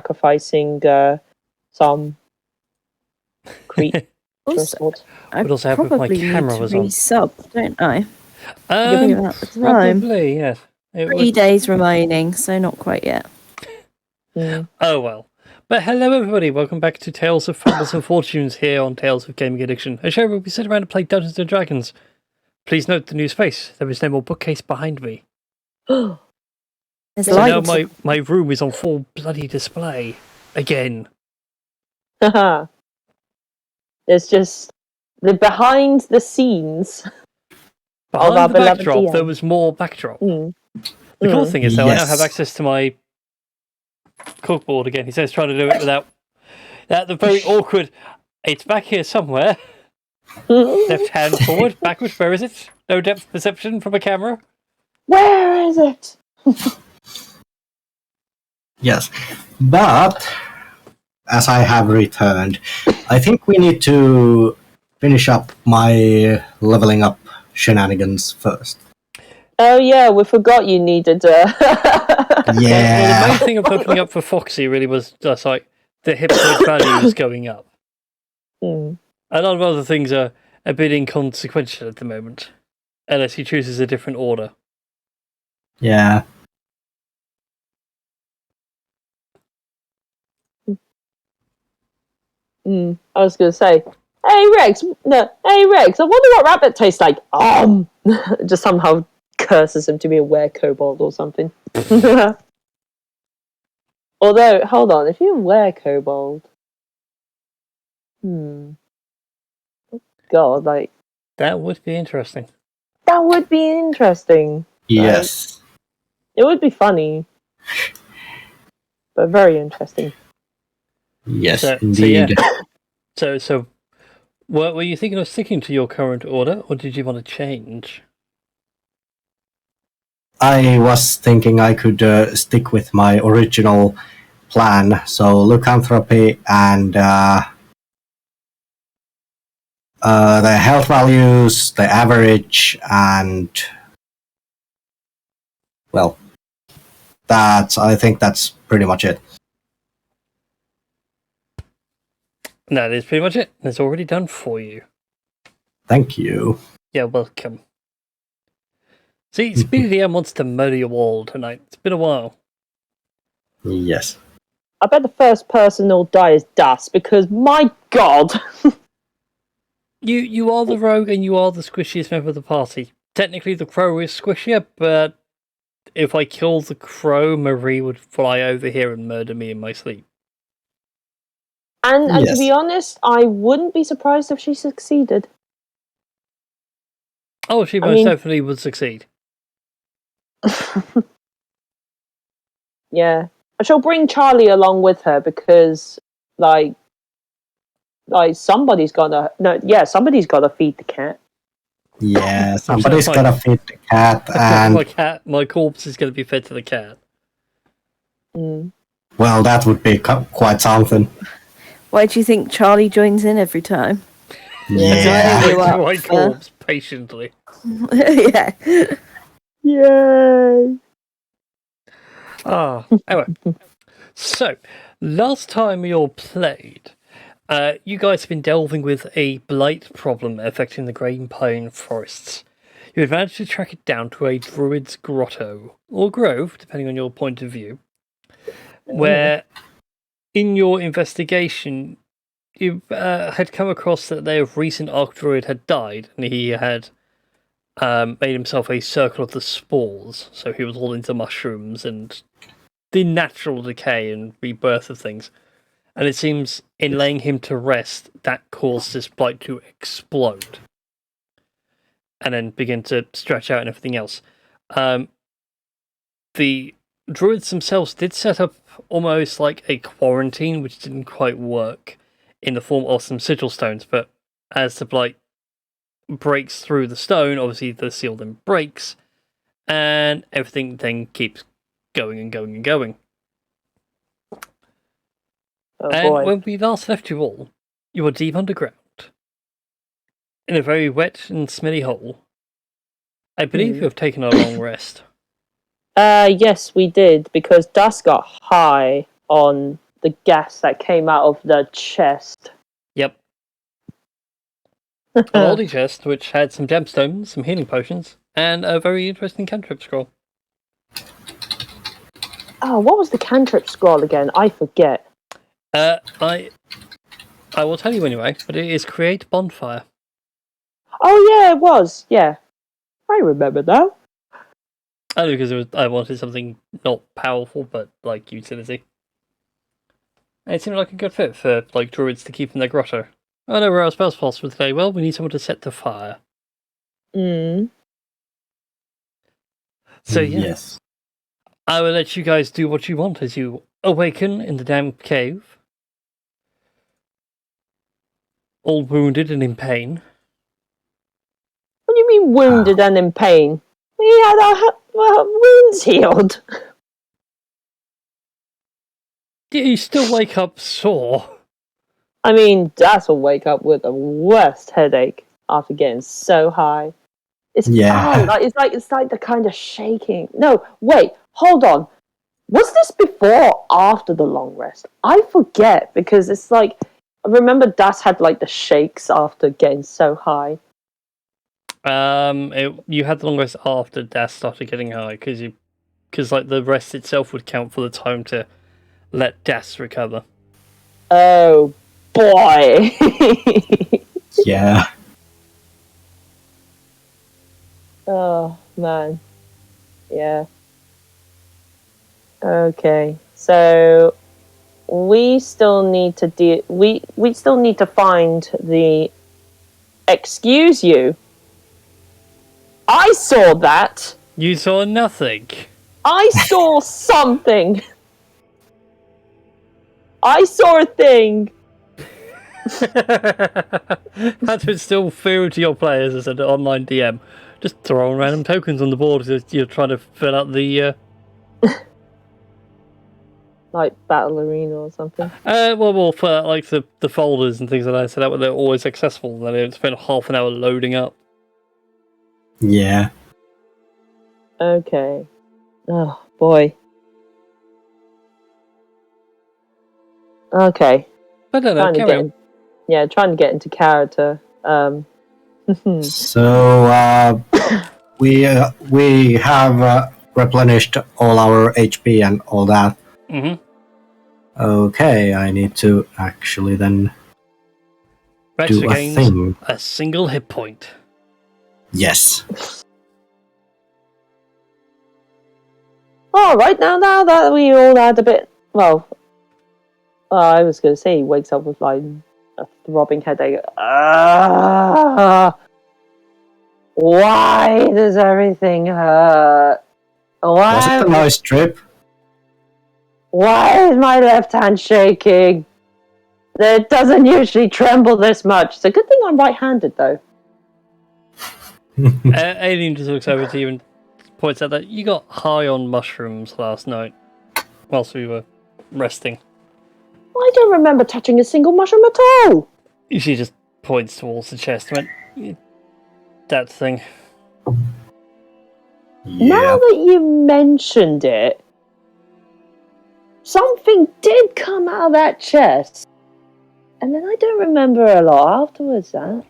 sacrificing some creature. Also, I Would also help if my probably camera need to was on. resub, don't I? Giving it out the time. Probably, yes. 3 days remaining, so not quite yet. Oh well. But hello everybody, welcome back to Tales of Fumbles and Fortunes here on Tales of Gaming Addiction, a show where we sit around and play Dungeons and Dragons. Please note the new space, there is no more bookcase behind me. There's So light. now my room is on full bloody display. Again. There's just the behind the scenes. Behind the backdrop, there was more backdrop. The cool thing is, though, I now have access to my cookboard again. He says trying to do it without the very awkward, it's back here somewhere. Left hand forward, backwards, where is it? No depth perception from a camera? Where is it? Yes, but as I have returned, I think we need to finish up my leveling up shenanigans first. Oh yeah, we forgot you needed. Yeah. Well, the main thing of opening up for Foxy really was just like the hit point values going up. A lot of other things are a bit inconsequential at the moment, unless he chooses a different order. Yeah. I was going to say, hey Rex, I wonder what rabbit tastes like. Just somehow curses him to be a were-kobold or something. Although, hold on, if you're a were-kobold, God, like that would be interesting. That would be interesting. Yes. It would be funny, but very interesting. Yes, indeed. So, were you thinking of sticking to your current order, or did you want to change? I was thinking I could stick with my original plan. So, lycanthropy and the health values, the average, and well, I think that's pretty much it. That is pretty much it. It's already done for you. Thank you. You're welcome. See, Speedy M wants to murder you all tonight. It's been a while. Yes. I bet the first person who'll die is Dust, because my God! You are the rogue and you are the squishiest member of the party. Technically the crow is squishier, but if I kill the crow, Marie would fly over here and murder me in my sleep. And to be honest, I wouldn't be surprised if she succeeded. Oh, she most definitely would succeed. Yeah. She'll bring Charlie along with her because, somebody's gotta feed the cat. Yeah, somebody's gotta feed the cat, and my corpse is gonna be fed to the cat. Well, that would be quite something. Why do you think Charlie joins in every time? Yeah. My corpse patiently. Yeah. Yay! Anyway. So, last time we all played, you guys have been delving with a blight problem affecting the Green Pine forests. You had managed to track it down to a druid's grotto, or grove, depending on your point of view, where in your investigation you had come across that their recent archdruid had died, and he had made himself a circle of the spores, so he was all into mushrooms and the natural decay and rebirth of things. And it seems in laying him to rest, that caused this blight to explode. And then begin to stretch out and everything else. The druids themselves did set up almost like a quarantine, which didn't quite work, in the form of some sigil stones, but as the blight breaks through the stone, obviously the seal then breaks, and everything then keeps going and going and going. Boy. When we last left you all, you were deep underground, in a very wet and smelly hole. I believe you have taken a long rest. Yes, we did, because Dust got high on the gas that came out of the chest. Yep. A moldy chest which had some gemstones, some healing potions, and a very interesting cantrip scroll. Oh, what was the cantrip scroll again? I forget. I will tell you anyway, but it is create bonfire. Oh yeah, it was. Yeah, I remember now. Only because I wanted something not powerful, but like utility. And it seemed like a good fit for like druids to keep in their grotto. I know where our spells possible today. Well, we need someone to set the fire. Mm. So yeah, Yes. I will let you guys do what you want as you awaken in the damp cave, all wounded and in pain. What do you mean wounded and in pain? We had our wounds healed. You still wake up sore. I mean, Das will wake up with the worst headache after getting so high. It's Yeah. it's like the kind of shaking. No, wait, hold on. Was this before or after the long rest? I forget because it's like I remember Das had like the shakes after getting so high. You had the long rest after Das started getting high because like the rest itself would count for the time to let Das recover. Oh boy. Yeah. Oh man. Yeah. Okay. So we still need to we still need to find the excuse you. I saw that. You saw nothing. I saw something. I saw a thing. How to instill fear to your players as an online DM. Just throwing random tokens on the board as you're trying to fill out the Like Battle Arena or something. well, for like the folders and things like that, so that way they're always accessible. Then they don't spend half an hour loading up. Yeah. Okay. Oh boy. Okay. I don't know. Trying to Carry get on. trying to get into character. So we have replenished all our HP and all that. Mm-hmm. Okay, I need to actually then Rex do a regains thing. a single hit point. Yes. All right, now that we all had a bit, I was going to say he wakes up with like a throbbing headache. Why does everything hurt? Was it a nice trip? Why is my left hand shaking? It doesn't usually tremble this much. It's a good thing I'm right-handed, though. Alien just looks over to you and points out that you got high on mushrooms last night whilst we were resting. I don't remember touching a single mushroom at all. She just points towards the chest and went, that thing. Now that you mentioned it, something did come out of that chest. And then I don't remember a lot afterwards, Still,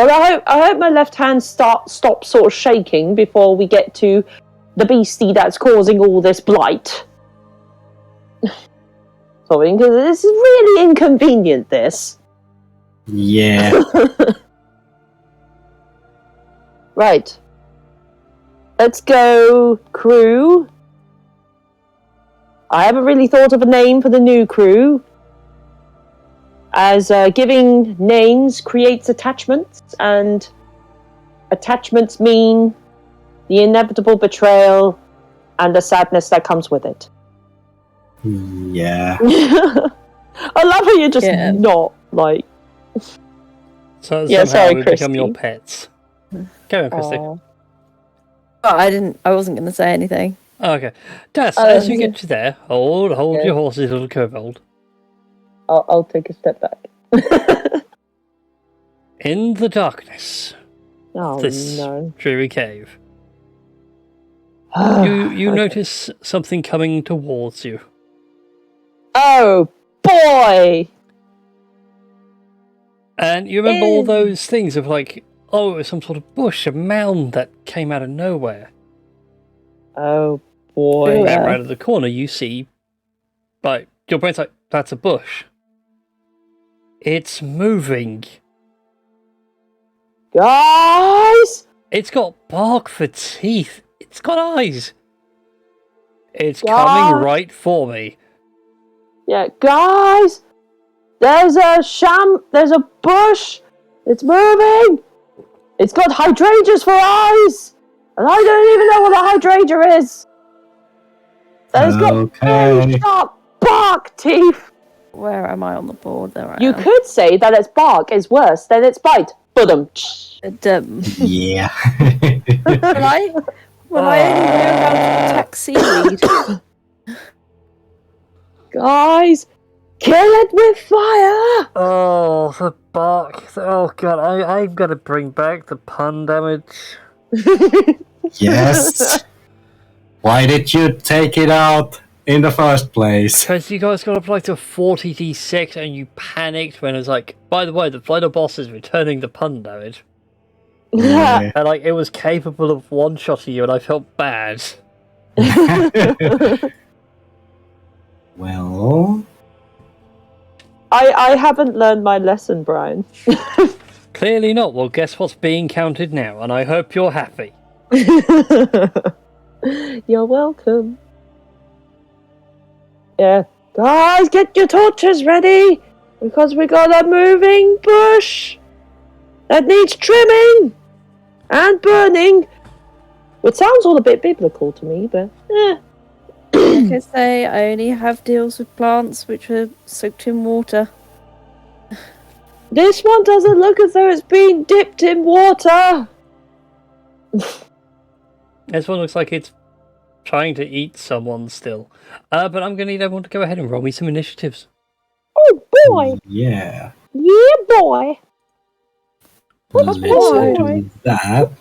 I hope my left hand stops sort of shaking before we get to the beastie that's causing all this blight. Sorry, because this is really inconvenient, this. Yeah. Right. Let's go, crew. I haven't really thought of a name for the new crew, as giving names creates attachments, and attachments mean the inevitable betrayal and the sadness that comes with it. Yeah. I love how you're just not like. So Yeah, somehow sorry, we become Christy. your pets. Go on, Christy. Aw. Oh, I wasn't going to say anything. Oh, okay. Das, Oh, as you yeah. get to there, hold Yeah. your horses, little kobold. I'll take a step back. In the darkness Oh of this no. dreary cave, you Okay. notice something coming towards you. Oh boy! And you remember all those things of like, oh, it was some sort of bush, a mound that came out of nowhere. Oh boy! And then right at the corner, you see, like, your brain's like, that's a bush. It's moving. Guys! It's got bark for teeth. It's got eyes. It's coming right for me. Yeah, guys! There's a bush! It's moving! It's got hydrangeas for eyes! And I don't even know what a hydrangea is! And it's got very sharp bark teeth! Where am I on the board? There I am. You could say that its bark is worse than its bite. Yeah. Will I only know how to attack seaweed? Guys, kill it with fire! Oh, the bark. Oh, God. I'm going to bring back the pun damage. Yes. Why did you take it out in the first place? Because you guys got up like to 40d6 and you panicked when it was like, by the way, the final boss is returning the pun damage. Yeah. And like, it was capable of one-shotting you and I felt bad. Well... I haven't learned my lesson, Brian. Clearly not. Well, guess what's being counted now, and I hope you're happy. You're welcome. Yeah. Guys, get your torches ready! Because we got a moving bush that needs trimming and burning. Which sounds all a bit biblical to me, but Like I say, I only have deals with plants which are soaked in water. this one doesn't look as though it's been dipped in water. This one looks like it's trying to eat someone still. But I'm going to need everyone to go ahead and roll me some initiatives. Oh boy! Yeah. Yeah, boy! Let's do that.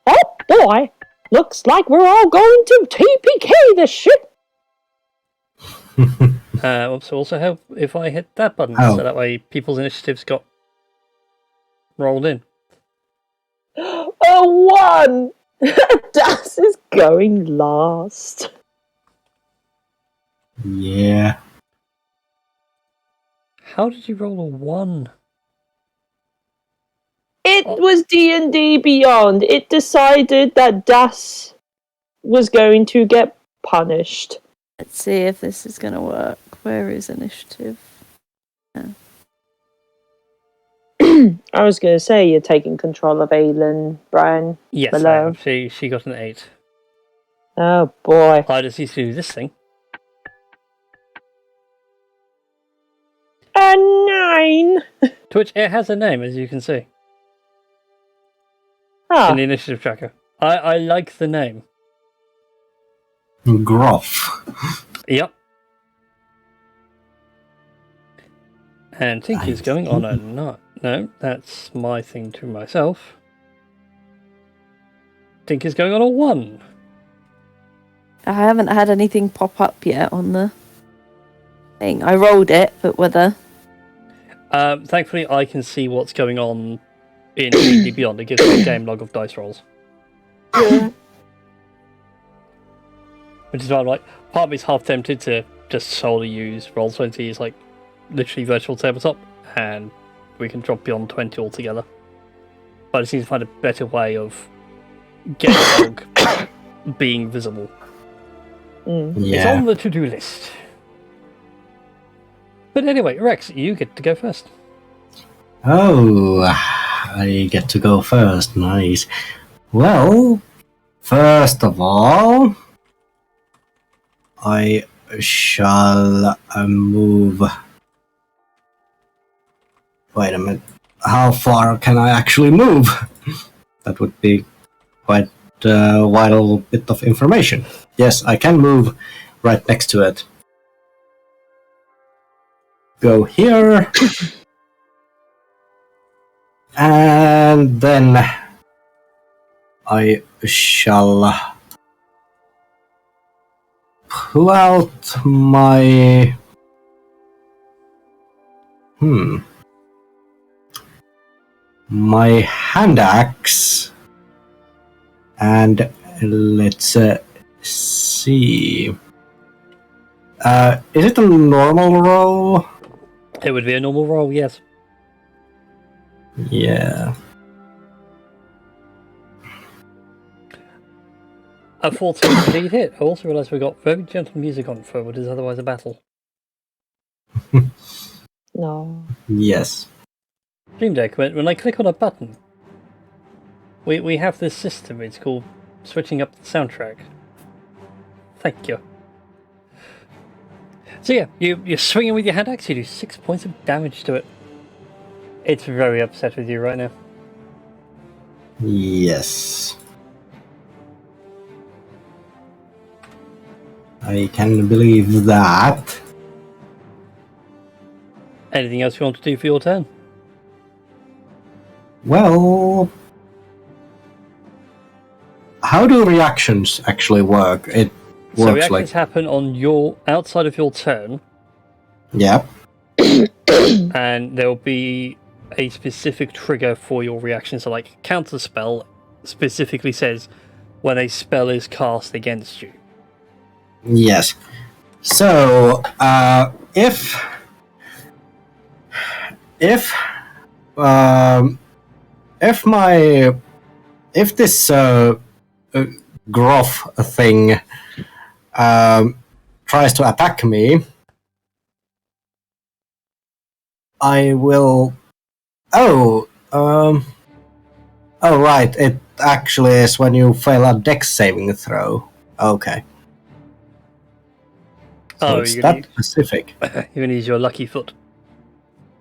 Oh boy! Looks like we're all going to TPK this ship! So also help if I hit that button, Oh. so that way people's initiatives got rolled in. A 1! Das is going last. Yeah. How did you roll a 1? It was D&D Beyond. It decided that Das was going to get punished. Let's see if this is going to work. Where is initiative? I was going to say you're taking control of Aelin, Brian. Yes, Hello. she got an 8. Oh boy. I just need to do this thing. A 9! To which it has a name, as you can see. Ah, In the initiative tracker. I like the name. Gruff. Yep. And Tinky's going on a nut. No, that's my thing to myself. Tinky's going on a 1. I haven't had anything pop up yet on the thing. I rolled it, but whether... Thankfully, I can see what's going on in D&D Beyond. It gives me a game log of dice rolls. yeah. Which is why I'm like, part of me's half tempted to just solely use Roll20 as like literally virtual tabletop, and we can drop beyond 20 altogether. But I just need to find a better way of getting log being visible. It's Yeah. on the to-do list. But anyway, Rex, you get to go first. Oh, I get to go first. Nice. Well, first of all, I shall move. Wait a minute. How far can I actually move? That would be quite a vital bit of information. Yes, I can move right next to it. Go here. And then I shall pull out my My hand axe. And let's see. Is it a normal roll? It would be a normal roll, yes. Yeah. A 14 indeed hit. I also realised we got very gentle music on for what is otherwise a battle. No. Yes. Dream Deck, when I click on a button, we have this system. It's called switching up the soundtrack. Thank you. So yeah, you're swinging with your hand axe. You do 6 points of damage to it. It's very upset with you right now. Yes. I can believe that. Anything else you want to do for your turn? Well, how do reactions actually work? It So works reactions like happen on your outside of your turn, yeah. and there'll be a specific trigger for your reaction. So, like counter spell specifically says when a spell is cast against you. Yes. So if if this Groff thing tries to attack me, I will. Oh, right. It actually is when you fail a Dex saving throw. Okay. So it's that specific. You're gonna use your lucky foot.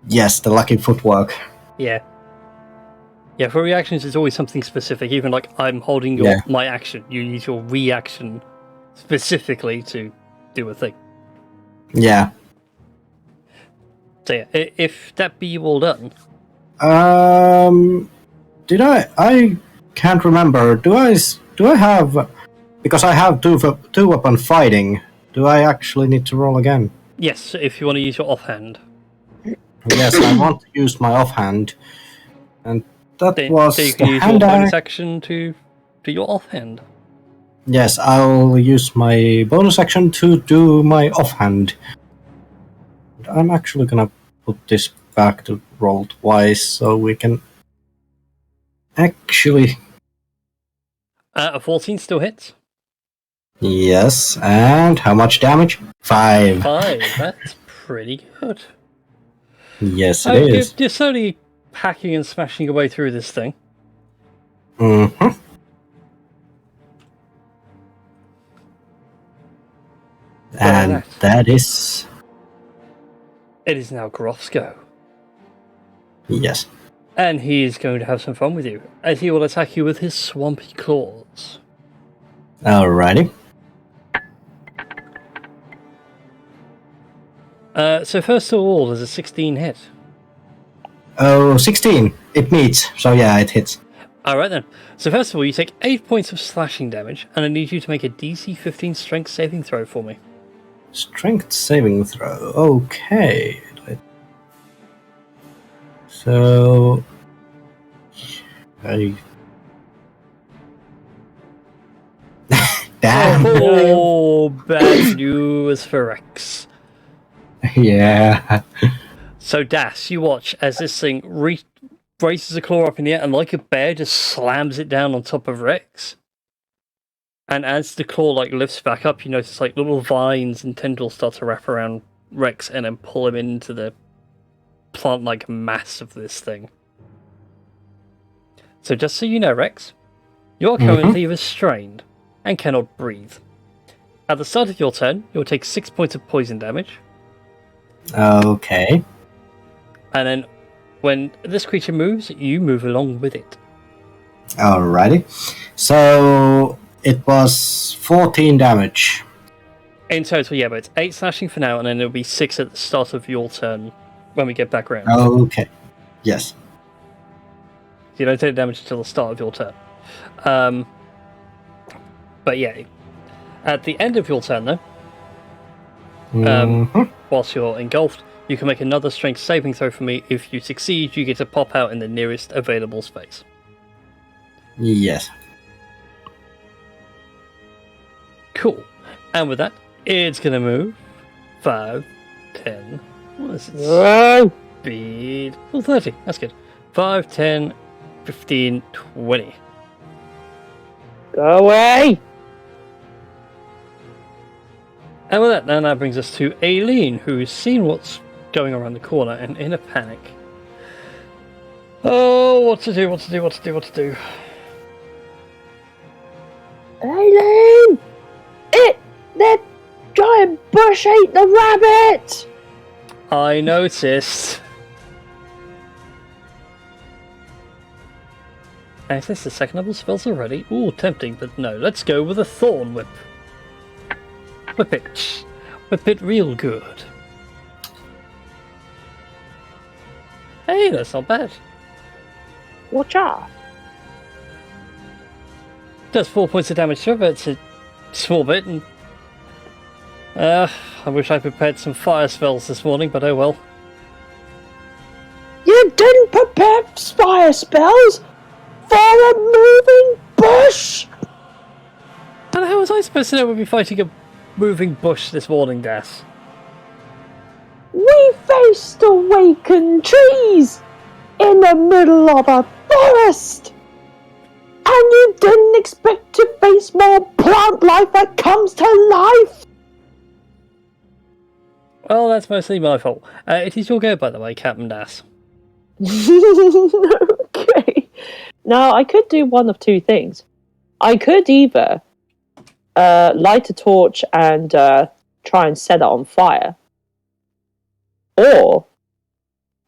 Yes, the lucky footwork. Yeah. Yeah, for reactions, it's always something specific. Even like I'm holding my action, you use your reaction specifically to do a thing. Yeah. So yeah, if that be all done. Did I can't remember. Do I have? Because I have two weapon fighting. Do I actually need to roll again? Yes, if you want to use your offhand. Yes, I want to use my offhand, and that was so you can the use hand your bonus action to do your offhand. Yes, I'll use my bonus action to do my offhand. I'm actually gonna put this back to roll twice so we can actually. A 14 still hits. Yes, and how much damage? 5. 5. That's pretty good. Yes, it is. You're slowly hacking and smashing your way through this thing. Mm-hmm. And that is... It is now Groff's go. Yes. And he is going to have some fun with you, as he will attack you with his swampy claws. Alrighty. So first of all, there's a 16 hit. Oh, 16. It meets, so yeah, it hits. Alright then. So first of all, you take 8 points of slashing damage, and I need you to make a DC 15 strength saving throw for me. Strength saving throw. Okay. So... Damn. Oh, bad news for Rex. Yeah. So Das, you watch as this thing raises a claw up in the air and like a bear just slams it down on top of Rex. And as the claw lifts back up, you notice little vines and tendrils start to wrap around Rex and then pull him into the plant-like mass of this thing. So just so you know, Rex, you are currently restrained and cannot breathe. At the start of your turn, you'll take 6 points of poison damage. Okay. And then when this creature moves, you move along with it. Alrighty. So it was 14 damage. In total, yeah, but it's 8 slashing for now, and then it'll be 6 at the start of your turn when we get back round. Okay. Yes. You don't take damage until the start of your turn. But yeah, at the end of your turn, though, whilst you're engulfed, You can make another strength saving throw for me. If you succeed, you get to pop out in the nearest available space. Yes. Cool. And with that, it's going to move 5, 10. What is it? Whoa! Speed. Oh, 30. That's good. 5, 10, 15, 20. Go away! And with that, now that brings us to Aileen, who's seen what's going around the corner and in a panic. Oh, what to do? Aileen! That giant bush ate the rabbit! I noticed. And is this the second level spells already? Ooh, tempting, but no. Let's go with a Thorn Whip. Whip it. Whip it real good. Hey, that's not bad. Watch out! Does 4 points of damage to it, but it's a small bit. And I wish I prepared some fire spells this morning, but oh well. You didn't prepare fire spells for a moving bush! And how was I supposed to know we'd be fighting a moving bush this morning, Das? We faced awakened trees in the middle of a forest! And you didn't expect to face more plant life that comes to life! Well, that's mostly my fault. It is your go, by the way, Captain Das. Okay. Now, I could do one of two things. I could either light a torch and try and set it on fire. Or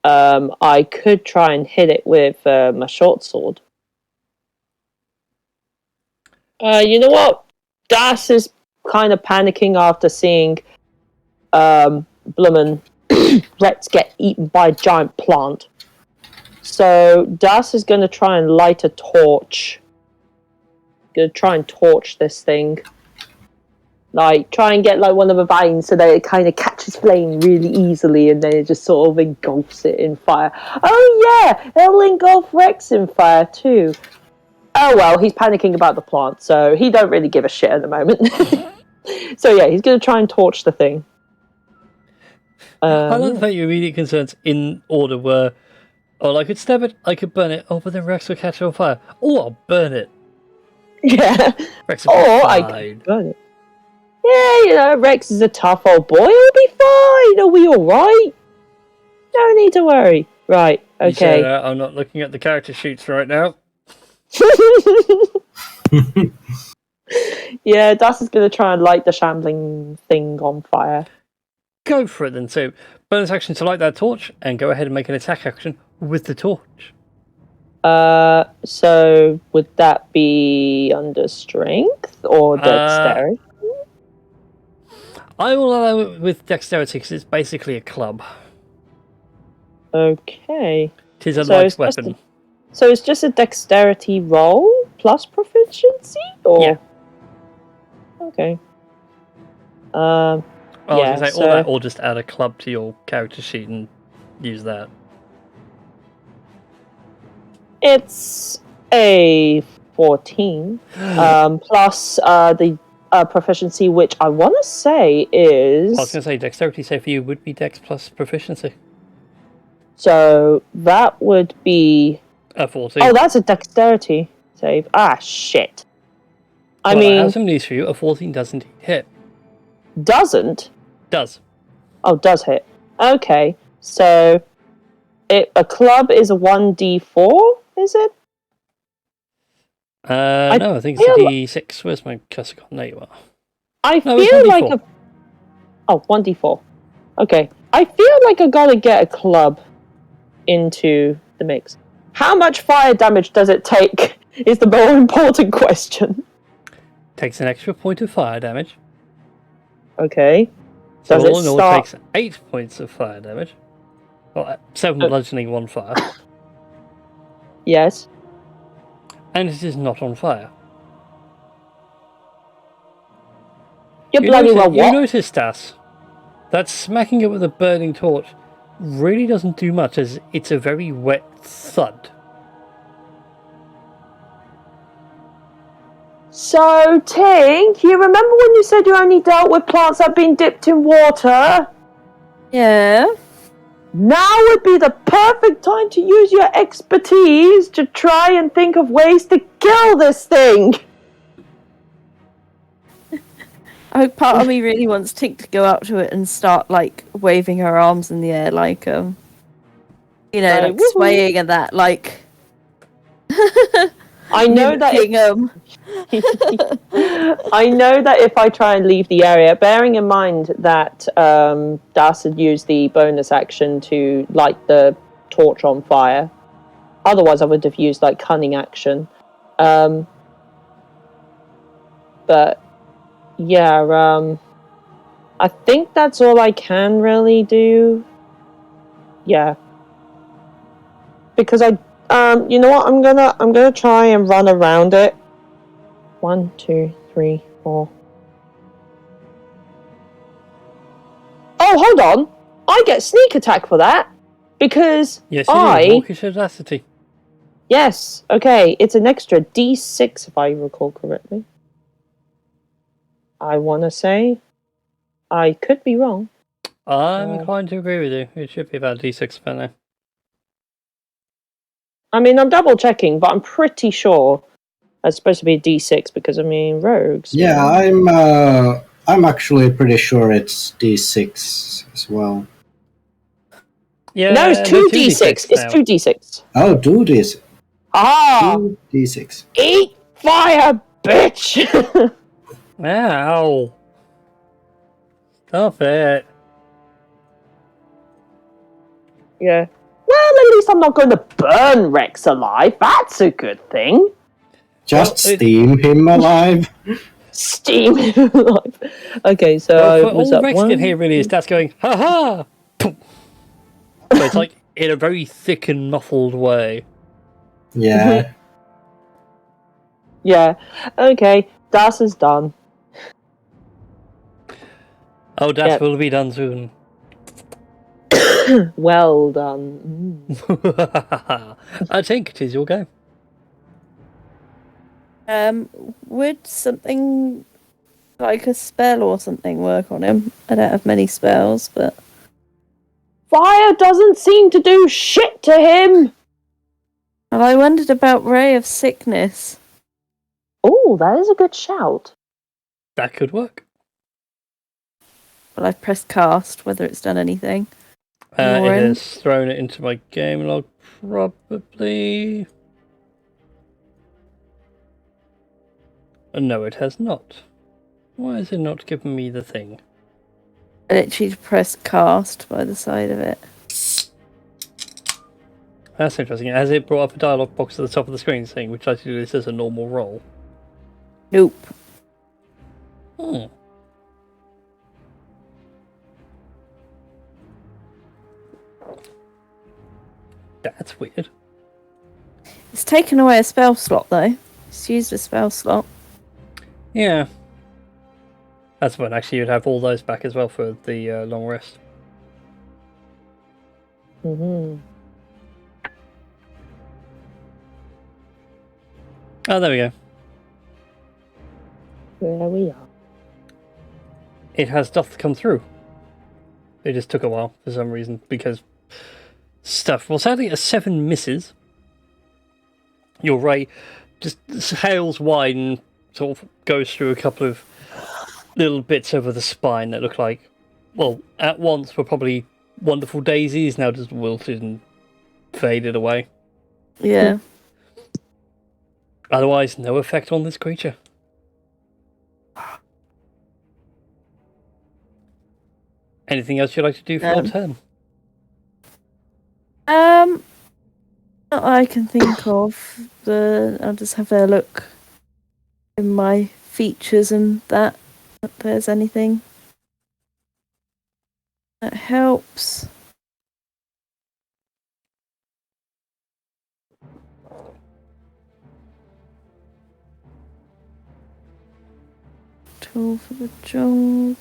I could try and hit it with my short sword. You know what? Das is kind of panicking after seeing Blummin Rex get eaten by a giant plant. So Das is going to try and light a torch. Going to try and torch this thing. Like, try and get like one of the vines so that it kind of catches flame really easily and then it just sort of engulfs it in fire. Oh yeah, it'll engulf Rex in fire too. Oh well, he's panicking about the plant, so he don't really give a shit at the moment. So yeah, he's going to try and torch the thing. I love that your immediate concerns in order were, oh, I could stab it, I could burn it, oh, but then Rex will catch it on fire. Oh, I'll burn it. Yeah. Rex will be Or I fine. could burn it. Yeah, you know, Rex is a tough old boy. He'll be fine. He'll be alright. No need to worry. Right, You say okay. that, I'm not looking at the character sheets right now. Yeah, Das is going to try and light the shambling thing on fire. Go for it then. So, bonus action to light that torch, and go ahead and make an attack action with the torch. So would that be under strength or dexterity? I will allow it with dexterity because it's basically a club. Okay. It is a So light it's just weapon. So it's just a dexterity roll plus proficiency, or Yeah. okay. Oh, yeah, I was going to say, so- all that, or just add a club to your character sheet and use that. It's a 14 plus the proficiency, which I want to say is I was going to say, dexterity save for you would be dex plus proficiency. so that would be 14. oh, that's a dexterity save. Ah, shit. I Well, I mean, have some news for you. A 14 doesn't hit. doesn't. Does. Oh, does hit. Okay, so a club is a 1d4, is it? No, I think it's a feel- D6. Where's my cursor gone? There you are. I No, it's feel 1d4. like a... Oh, 1d4. Okay. I feel like I gotta get a club into the mix. How much fire damage does it take is the more important question. Takes an extra point of fire damage. Okay. So Does all it in all, start... takes 8 points of fire damage. Well, 7 bludgeoning, 1 fire. Yes. And it is not on fire. You're bloody well You what? notice, Das, that smacking it with a burning torch really doesn't do much, as it's a very wet thud. So, Tink, you remember when you said you only dealt with plants that have been dipped in water? Yeah. Now would be the perfect time to use your expertise to try and think of ways to kill this thing. Part of me really wants Tink to go up to it and start like waving her arms in the air, like like woohoo. swaying and that, like. I know that. I know that if I try and leave the area, bearing in mind that Das had used the bonus action to light the torch on fire. Otherwise, I would have used like cunning action. But yeah, I think that's all I can really do. Yeah, because you know what? I'm gonna try and run around it. 1, 2, 3, 4. Oh, hold on! I get sneak attack for that because Yes, you do. Mawkish audacity. Yes. Okay, it's an extra D6 if I recall correctly. I want to say, I could be wrong. I'm inclined to agree with you. It should be about D6 for now. I mean, I'm double checking, but I'm pretty sure it's supposed to be a D6 because I mean rogues. Yeah, I'm actually pretty sure it's D6 as well. Yeah, no, it's 2d6. It's 2d6. Oh, do this. Ah, 2d6. eat fire, bitch. Ow! Stop it. Yeah. Well, at least I'm not going to burn Rex alive. That's a good thing. Just steam him alive. Steam him alive. Okay, so Well, was all that Rex one? can hear really is that's going, ha ha! So it's like in a very thick and muffled way. Yeah. Yeah. Okay, Das is done. Oh, that will be done soon. Well done. I think it is your go. Would something like a spell or something work on him? I don't have many spells, but Fire doesn't seem to do shit to him. and I wondered about Ray of Sickness. Oh, that is a good shout. That could work. Well, I've pressed cast, whether it's done anything. It has thrown it into my game log, probably. No, it has not. Why is it not giving me the thing? I literally pressed cast by the side of it. That's interesting. Has it brought up a dialog box at the top of the screen saying, which I do this as a normal roll? Nope. That's weird. It's taken away a spell slot, though. It's used a spell slot. Yeah. That's when actually you'd have all those back as well for the long rest. Mm-hmm. Oh, there we go. There we are. It has stuff come through. It just took a while for some reason because stuff. Well, sadly, a 7 misses. Your ray just sails wide and sort of goes through a couple of little bits over the spine that look like, well, at once were probably wonderful daisies, now just wilted and faded away. Yeah. Otherwise, no effect on this creature. Anything else you'd like to do for your turn? Not I can think of. I'll just have a look in my features and that if there's anything that helps. Tool for the job.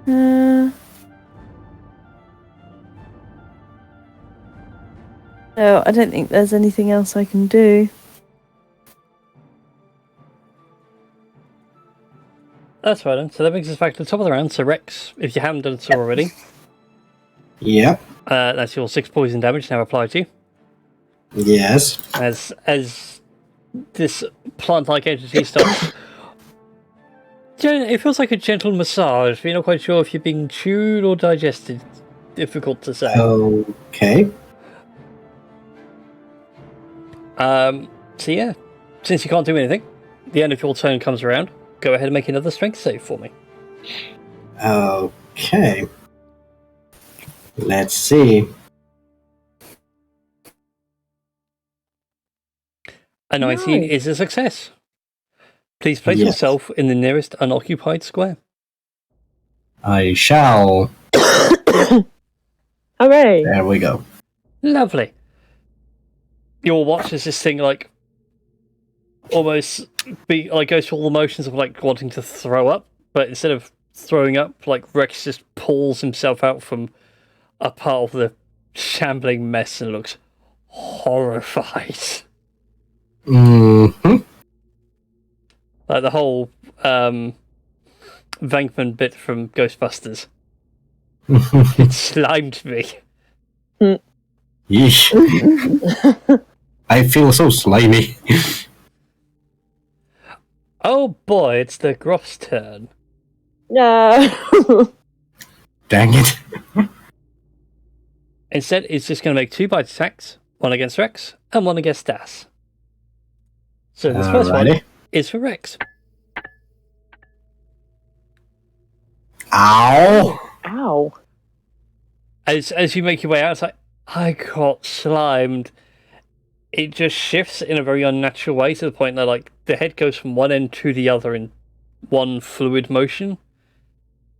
No, I don't think there's anything else I can do. That's right then. So that brings us back to the top of the round. So Rex, if you haven't done so already, Yep. that's your 6 poison damage now applied to you. Yes. As this plant-like entity starts. It feels like a gentle massage, but you're not quite sure if you're being chewed or digested. Difficult to say. Okay. So yeah, since you can't do anything, the end of your turn comes around. Go ahead and make another strength save for me. Okay. Let's see. A 19 Nice. is a success. Please place Yes. yourself in the nearest unoccupied square. I shall. Hooray! There we go. Lovely. You'll watch as this thing almost goes through all the motions of wanting to throw up, but instead of throwing up, Rex just pulls himself out from a part of the shambling mess and looks horrified. Mm-hmm. Like the whole Venkman bit from Ghostbusters. It slimed me. Yeesh. I feel so slimy. Oh boy, it's the Groff's turn. No. Dang it. Instead, it's just going to make 2 bite attacks, one against Rex and one against Das. So this first one Alrighty. is for Rex. Ow. Ow. As you make your way out, it's like, I got slimed. It just shifts in a very unnatural way to the point that the head goes from one end to the other in one fluid motion.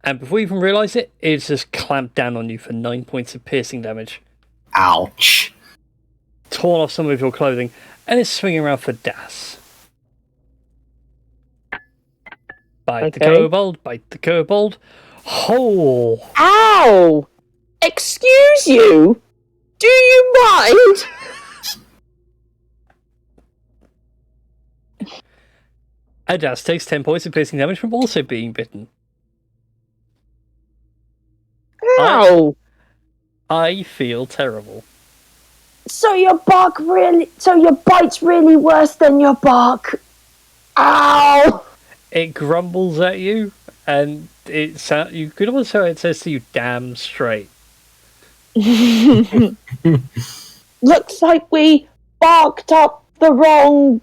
And before you even realise it, it's just clamped down on you for 9 points of piercing damage. Ouch. Torn off some of your clothing, and it's swinging around for Das. Bite the Okay. kobold, bite the kobold. Oh! Ow! Excuse you? Do you mind? And Das takes 10 points of piercing damage from also being bitten. Ow! I feel terrible. So your bite's really worse than your bark. Ow! It grumbles at you, and you could almost hear it says to you, "Damn straight." Looks like we barked up the wrong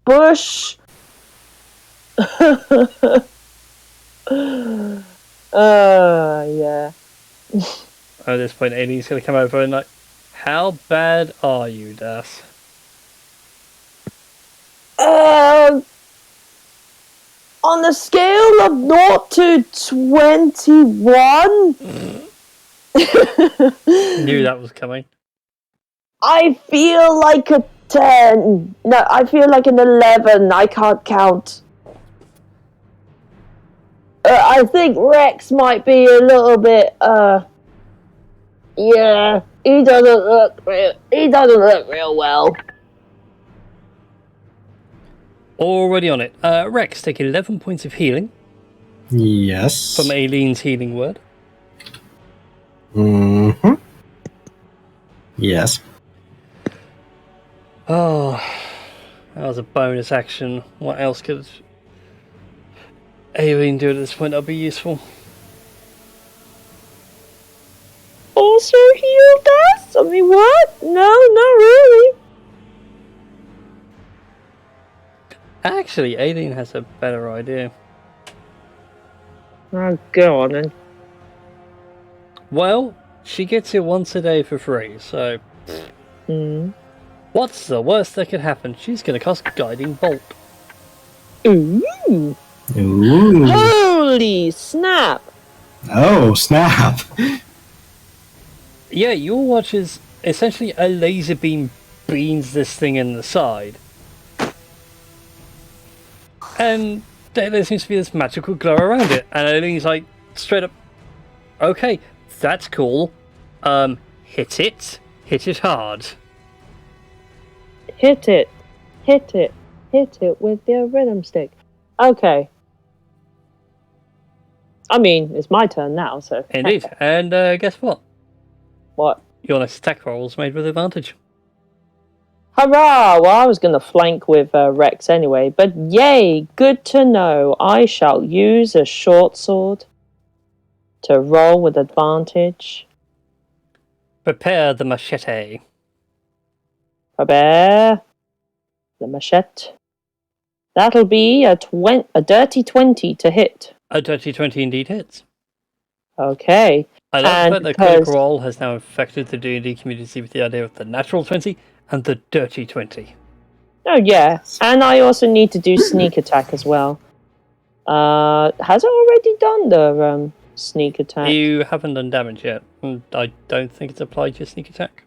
bush. Yeah. At this point, Alien's going to come over and how bad are you, Das? On the scale of 0 to 21, Knew that was coming. I feel like a 10. No, I feel like an 11. I can't count. I think Rex might be a little bit, yeah, he doesn't look real well. Already on it. Rex, take 11 points of healing Yes. from Alien's healing word. Mm-hmm. Yes. Oh, that was a bonus action. What else could Alien do at this point that'll be useful? Also healed us? I mean, what? No, not really. Actually, Alien has a better idea. Oh, go on then. Well, she gets it once a day for free, so what's the worst that could happen? She's going to cast Guiding Bolt. Ooh. Ooh. Holy snap. Oh, snap. Yeah, your watch is essentially a laser beam beams this thing in the side. And there seems to be this magical glow around it. And Eileen's like, straight up. Okay, that's cool. Hit it. Hit it hard. Hit it. Hit it. Hit it with your rhythm stick. Okay. I mean, it's my turn now, so... Indeed. And guess what? What? Your next attack roll is made with advantage. Hurrah! Well, I was going to flank with Rex anyway, but yay! Good to know. I shall use a short sword to roll with advantage. Prepare the machete. Prepare the machete. That'll be a dirty 20 to hit. A dirty 20 indeed hits. Okay. I love And the fact that Critical Role has now affected the D&D community with the idea of the natural 20 and the dirty 20. Oh, yeah. And I also need to do sneak attack as well. Has it already done the sneak attack? You haven't done damage yet. And I don't think it's applied to your sneak attack.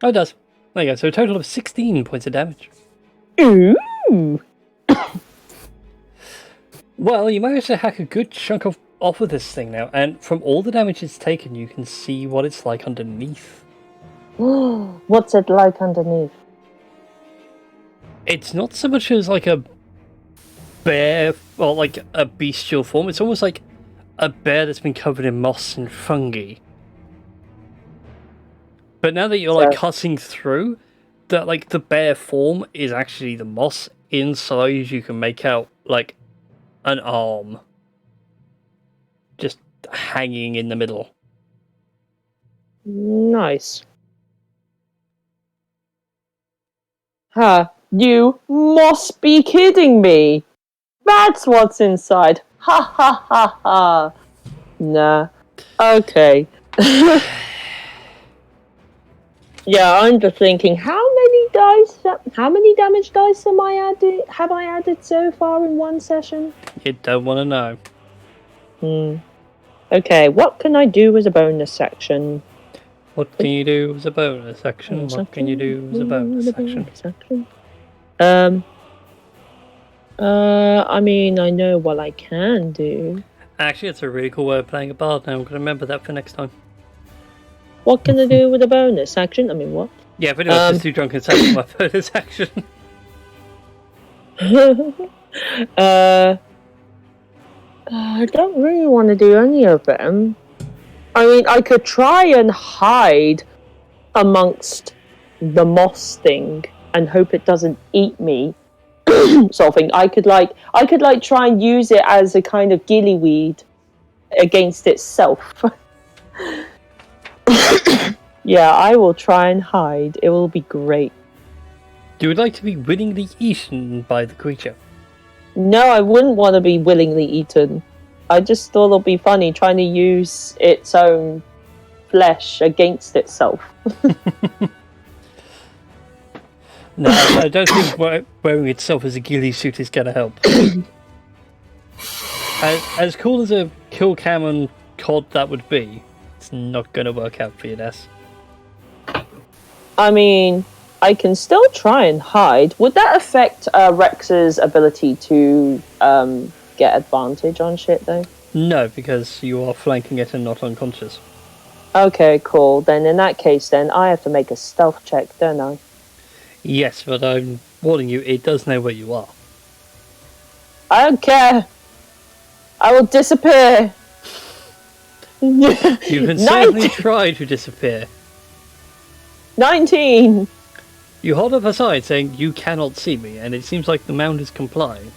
Oh, it does. There you go. So a total of 16 points of damage. Ooh! Well, you managed to hack a good chunk off of this thing now, and from all the damage it's taken, you can see what it's like underneath. What's it like underneath? It's not so much as like a bear or like a bestial form. It's almost like a bear that's been covered in moss and fungi. But now that you're like cutting through, that like the bear form is actually the moss. Inside, you can make out like an arm just hanging in the middle. Nice. Huh. You must be kidding me. That's what's inside. Ha ha ha ha. Nah. Okay. Yeah, I'm just thinking, how many damage dice have I added so far in one session? You don't want to know. Okay, what can I do as a bonus section? What can you do as a bonus action? What can you do as a bonus action? I mean, I know what I can do. Actually, it's a really cool way of playing a bard now. I'm going to remember that for next time. What can I do with a bonus action? I mean, what? Yeah, pretty much just do drunken sack my bonus action. I don't really want to do any of them. I mean, I could try and hide amongst the moss thing and hope it doesn't eat me, sort of thing. I could try and use it as a kind of gillyweed against itself. Yeah, I will try and hide. It will be great. You would like to be willingly eaten by the creature? No, I wouldn't want to be willingly eaten. I just thought it'd be funny trying to use its own flesh against itself. No, I don't think wearing itself as a ghillie suit is going to help. As cool as a kill cam and COD that would be, it's not going to work out for you, Ness. I mean, I can still try and hide. Would that affect Rex's ability to get advantage on shit, though? No, because you are flanking it and not unconscious. Okay, cool. Then in that case, then I have to make a stealth check, don't I? Yes, but I'm warning you, it does know where you are. I don't care. I will disappear. You can certainly try to disappear. 19. You hold up a sign saying, "You cannot see me," and it seems like the mound is complying.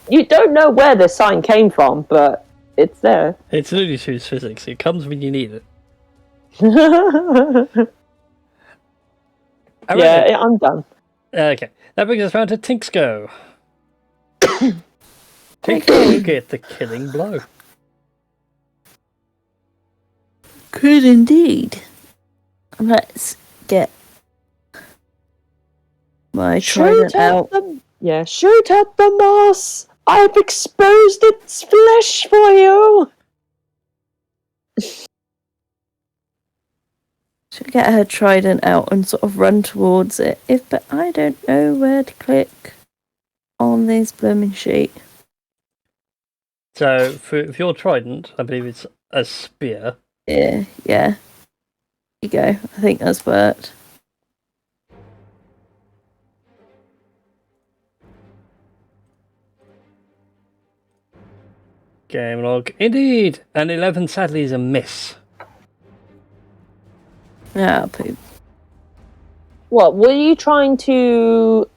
You don't know where the sign came from, but it's there. It's Looney Tunes physics. It comes when you need it. Yeah, I'm done. Okay, that brings us round to Tinksco. Tinksco get the killing blow. Could indeed. Let's get my trident out. Shoot at the moss. I've exposed its flesh for you. She'll get her trident out and sort of run towards it. But I don't know where to click on this blooming sheet. So for your trident, I believe it's a spear. Yeah. There you go. I think that's worked. Game log. Indeed! An 11 sadly is a miss. Ah, poop. What were you trying to,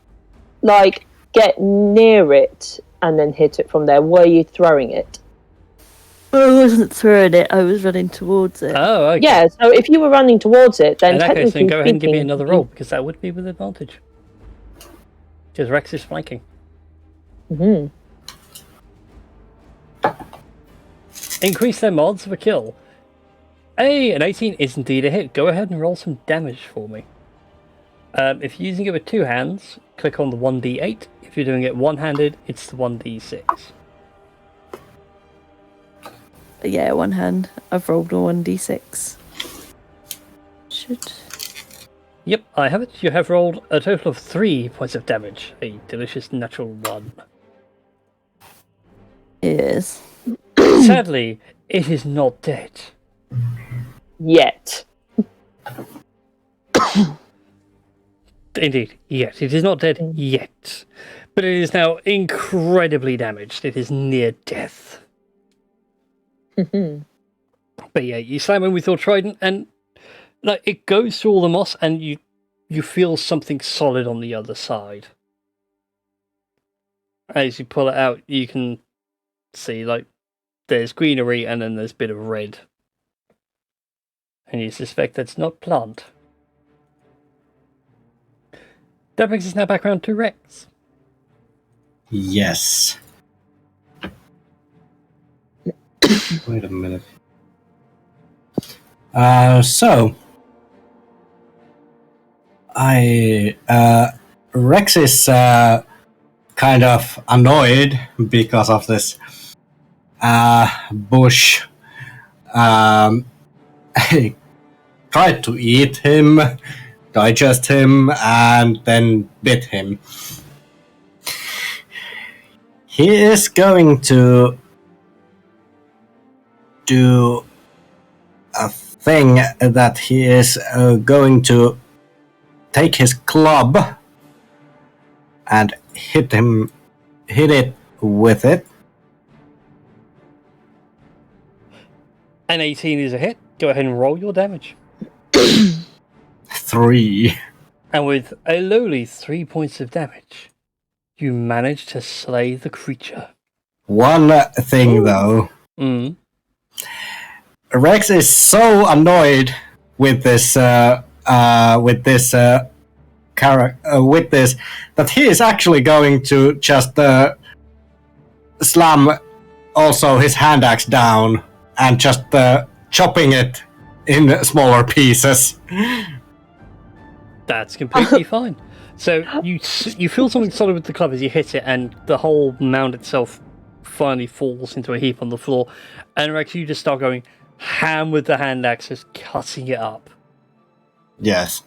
like, get near it and then hit it from there? Were you throwing it? I wasn't throwing it, I was running towards it. Oh, okay. Yeah, so if you were running towards it, then In that technically case, then go ahead and give me speaking, another roll, because that would be with advantage. Because Rex is flanking. Mhm. Increase their odds of a kill. Hey, an 18 is indeed a hit. Go ahead and roll some damage for me. If you're using it with two hands, click on the 1d8. If you're doing it one-handed, it's the 1d6. Yeah, one hand. I've rolled a 1d6. Should... Yep, I have it. You have rolled a total of 3 points of damage. A delicious natural 1. Yes. Sadly, it is not dead. Yet. Indeed, yet. It is not dead yet. But it is now incredibly damaged. It is near death. But yeah, you slam in with your trident and like it goes through all the moss and you feel something solid on the other side. As you pull it out, you can see like there's greenery and then there's a bit of red. And you suspect that's not plant. That brings us now back around to Rex. Yes. Wait a minute. So Rex is kind of annoyed because of this bush. He tried to eat him, digest him, and then bit him. He is going to do a thing that he is going to take his club and hit it with it. An 18 is a hit. Go ahead and roll your damage. 3. And with a lowly 3 points of damage, you manage to slay the creature. One thing though, Rex is so annoyed with this that he is actually going to just slam also his hand axe down and just chopping it in smaller pieces. That's completely fine. So you feel something solid with the club as you hit it, and the whole mound itself finally falls into a heap on the floor. And Rex, you just start going ham with the hand axe, just cutting it up. Yes.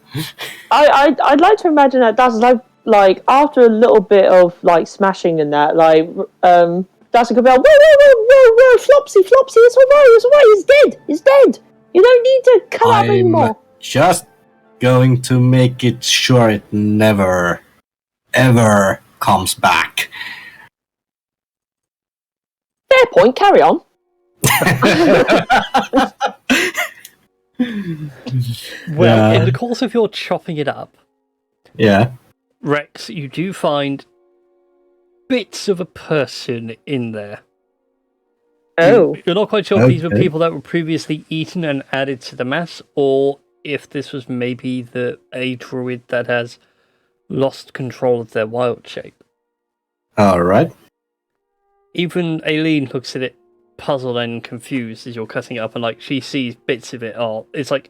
I'd like to imagine that that's like after a little bit of like smashing and that, like that's could be like, whoa, Flopsy, it's alright, he's dead. You don't need to cut up anymore. Just going to make it sure it never, ever comes back. Fair point, carry on. Well, in the course of your chopping it up, yeah, Rex, you do find bits of a person in there. Oh. You're not quite sure if these were people that were previously eaten and added to the mass, or if this was maybe a druid that has lost control of their wild shape. Alright. Even Aileen looks at it puzzled and confused as you're cutting it up, and like she sees bits of it. It's like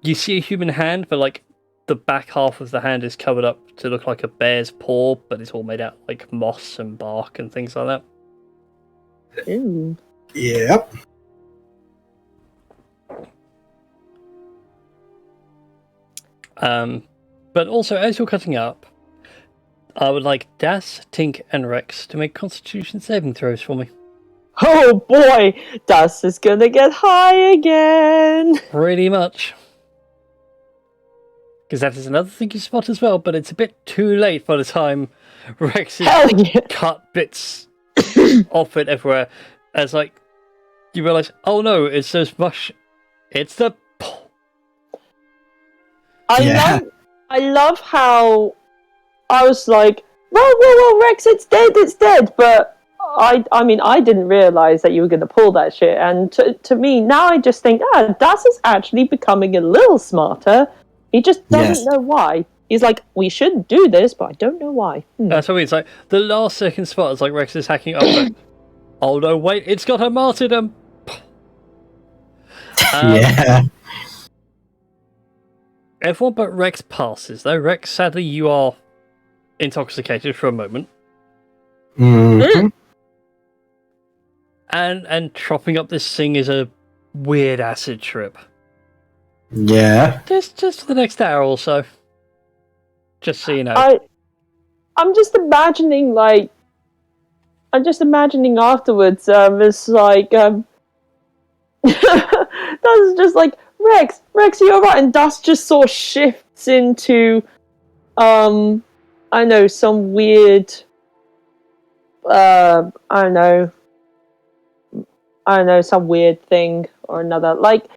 you see a human hand, but like the back half of the hand is covered up to look like a bear's paw, but it's all made out of like moss and bark and things like that. Ooh. Yep. But also, as you're cutting up, I would like Das, Tink, and Rex to make Constitution saving throws for me. Oh boy, Dust is gonna get high again. Pretty much. Because that is another thing you spot as well, but it's a bit too late by the time Rex has Hell yeah. cut bits off it everywhere. As you realise, oh no, it's as much. It's the. I love how I was like, whoa, Rex, it's dead. But I mean, I didn't realize that you were going to pull that shit. And to me, now I just think, Das is actually becoming a little smarter. He just doesn't know why. He's like, we should do this, but I don't know why. That's what I mean. It's like the last second spot is like Rex is hacking up. Like, oh no, wait, it's got a martyrdom. Yeah. Everyone but Rex passes, though. Rex, sadly, you are intoxicated for a moment. Mm-hmm. And chopping up this thing is a weird acid trip. Yeah. Just for the next hour or so. Just so you know. I'm just imagining afterwards, it's like that's just like Rex, you're alright, and Dust just sort of shifts into I know, some weird I don't know, some weird thing or another. Like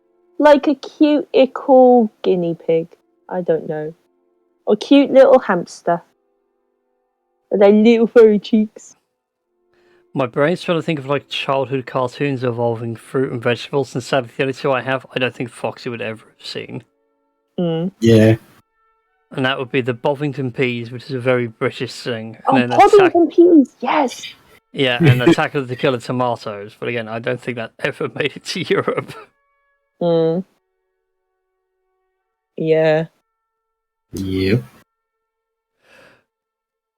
a cute ickle guinea pig. I don't know. Or cute little hamster. With their little furry cheeks. My brain's trying to think of childhood cartoons involving fruit and vegetables, and sadly the only two I have, I don't think Foxy would ever have seen. Yeah. And that would be the Bovington Peas, which is a very British thing. Oh, And then Bovington Peas, yes! Yeah, and Attack of the Killer Tomatoes. But again, I don't think that ever made it to Europe. Yeah. Yep.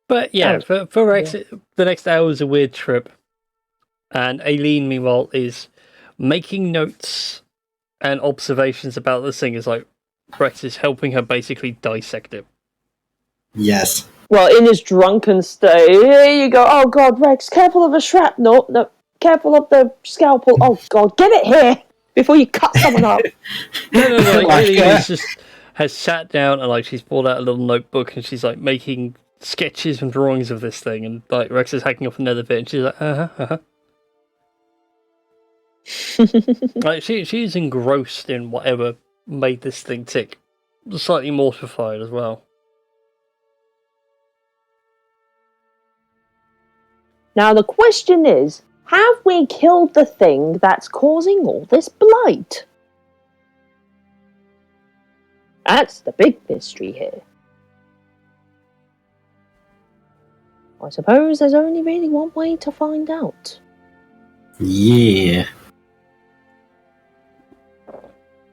But yeah, for Rex, the next hour is a weird trip. And Aileen, meanwhile, is making notes and observations about this thing. Is like Rex is helping her basically dissect it. Yes. Well, in his drunken state, here you go. Oh God, Rex, careful of the shrapnel. No, careful of the scalpel. Oh God, get it here before you cut someone up. No. Aileen has sat down and she's pulled out a little notebook and she's making sketches and drawings of this thing, and Rex is hacking off another bit, and she's she's engrossed in whatever made this thing tick. Slightly mortified as well. Now the question is, have we killed the thing that's causing all this blight? That's the big mystery here. I suppose there's only really one way to find out. Yeah.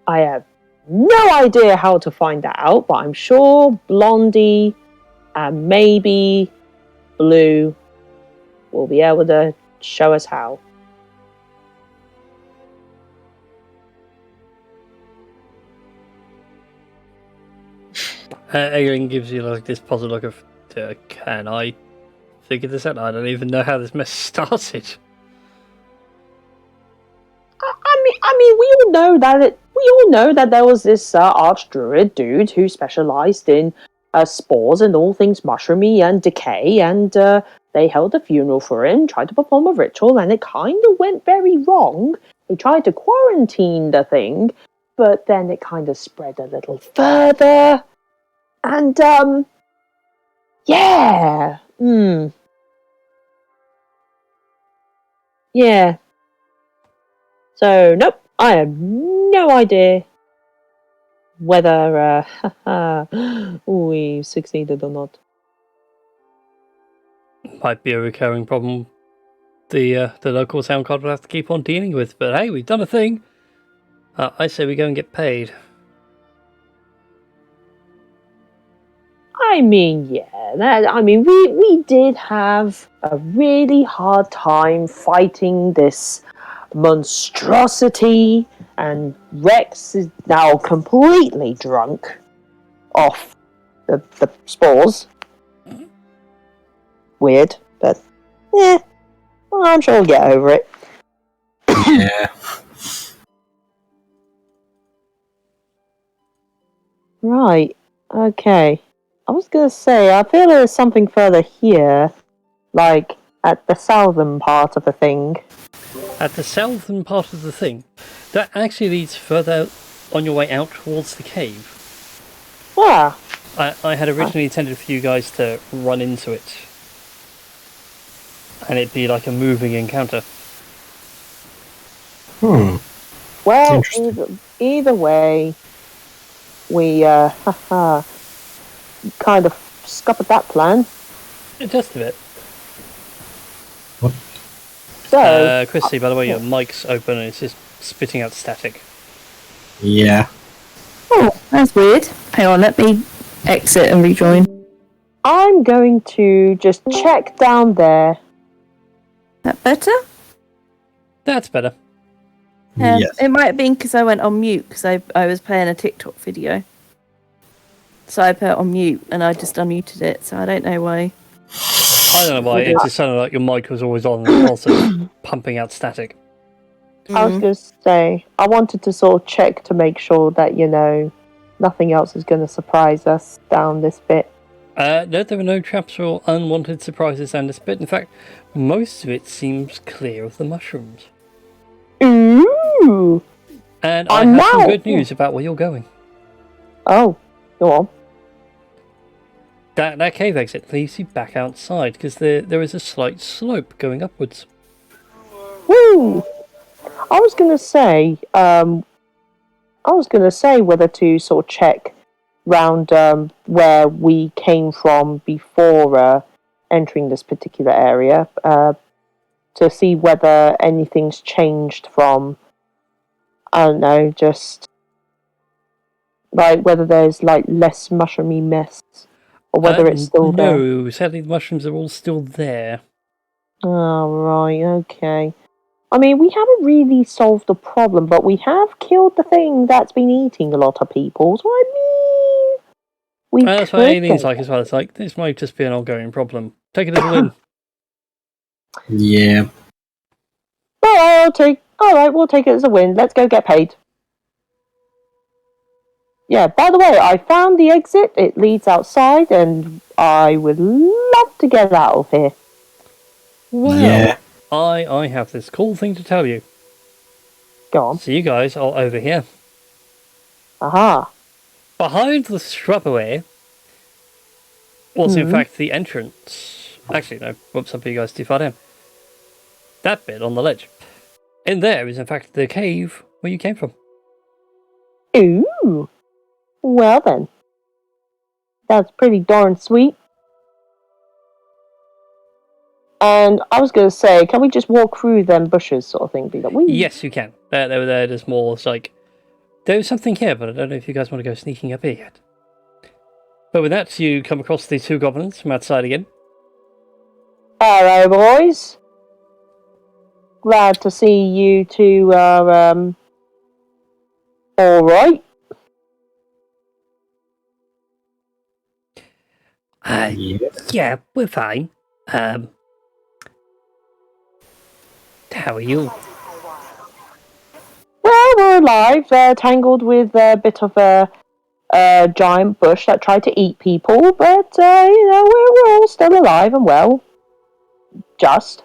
I have no idea how to find that out, but I'm sure Blondie and maybe Blue will be able to show us how. Aileen gives you this puzzled look of, can I figure this out? I don't even know how this mess started. I mean, we all know that there was this archdruid dude who specialized in spores and all things mushroomy and decay, and they held a funeral for him, tried to perform a ritual, and it kind of went very wrong. They tried to quarantine the thing, but then it kind of spread a little further, and yeah. So, nope, I have no idea whether we succeeded or not. Might be a recurring problem the local town card will have to keep on dealing with, but hey, we've done a thing. I say we go and get paid. I mean, we did have a really hard time fighting this monstrosity, and Rex is now completely drunk. off the spores. Weird, but well, I'm sure we'll get over it. Yeah. Right. Okay. I was gonna say, I feel there's something further here, like at the southern part of the thing. At the southern part of the thing, that actually leads further on your way out towards the cave. Ah, I had originally intended for you guys to run into it, and it'd be like a moving encounter. well, either way, we kind of scuppered that plan. Just a bit. So, Christy, by the way, your mic's open and it's just spitting out static. Yeah. Oh, that's weird. Hang on, let me exit and rejoin. I'm going to just check down there. That better? That's better. Yes. It might have been because I went on mute because I was playing a TikTok video. So I put it on mute and I just unmuted it, so I don't know why. I don't know why, it just sounded like your mic was always on and also pumping out static. I was going to say, I wanted to sort of check to make sure that, nothing else is going to surprise us down this bit. No, there were no traps or unwanted surprises down this bit. In fact, most of it seems clear of the mushrooms. Ooh! And I have some good news about where you're going. Oh, go on. That cave exit leads you back outside because there is a slight slope going upwards. Woo! I was gonna say whether to sort of check round where we came from before entering this particular area to see whether anything's changed from, I don't know, just like whether there's like less mushroomy mess or whether it's still there. No, sadly the mushrooms are all still there. Oh, right, okay. I mean, we haven't really solved the problem, but we have killed the thing that's been eating a lot of people. So, I mean, we That's what alien's like as well. It's like, this might just be an ongoing problem. Take it as a win. Yeah. Well, alright, we'll take it as a win. Let's go get paid. Yeah, by the way, I found the exit. It leads outside, and I would love to get out of here. Well, Yeah. I have this cool thing to tell you. Go on. So you guys are over here. Aha. Behind the shrubbery was in fact the entrance. Actually, no, whoops, up you guys too far down. That bit on the ledge. In there is in fact the cave where you came from. Ooh. Well then. That's pretty darn sweet. And I was going to say, can we just walk through them bushes sort of thing? Be like, wee. Yes, you can. They were there, there's more, it's like, there's something here, but I don't know if you guys want to go sneaking up here yet. But with that, you come across the two goblins from outside again. Hello, boys. Glad to see you two are, alright. Yeah, we're fine. How are you? Well, we're alive, tangled with a bit of a giant bush that tried to eat people, but, we're all still alive and well. Just.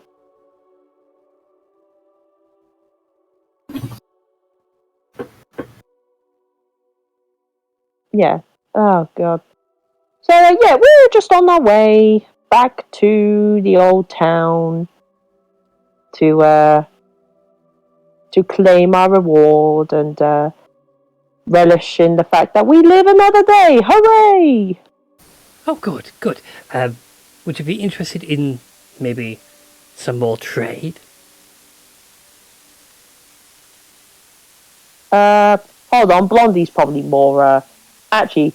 Yeah. Oh, God. So, yeah, we're just on our way back to the old town to claim our reward and relish in the fact that we live another day. Hooray! Oh, good, good. Would you be interested in maybe some more trade? Hold on, Blondie's probably more, actually,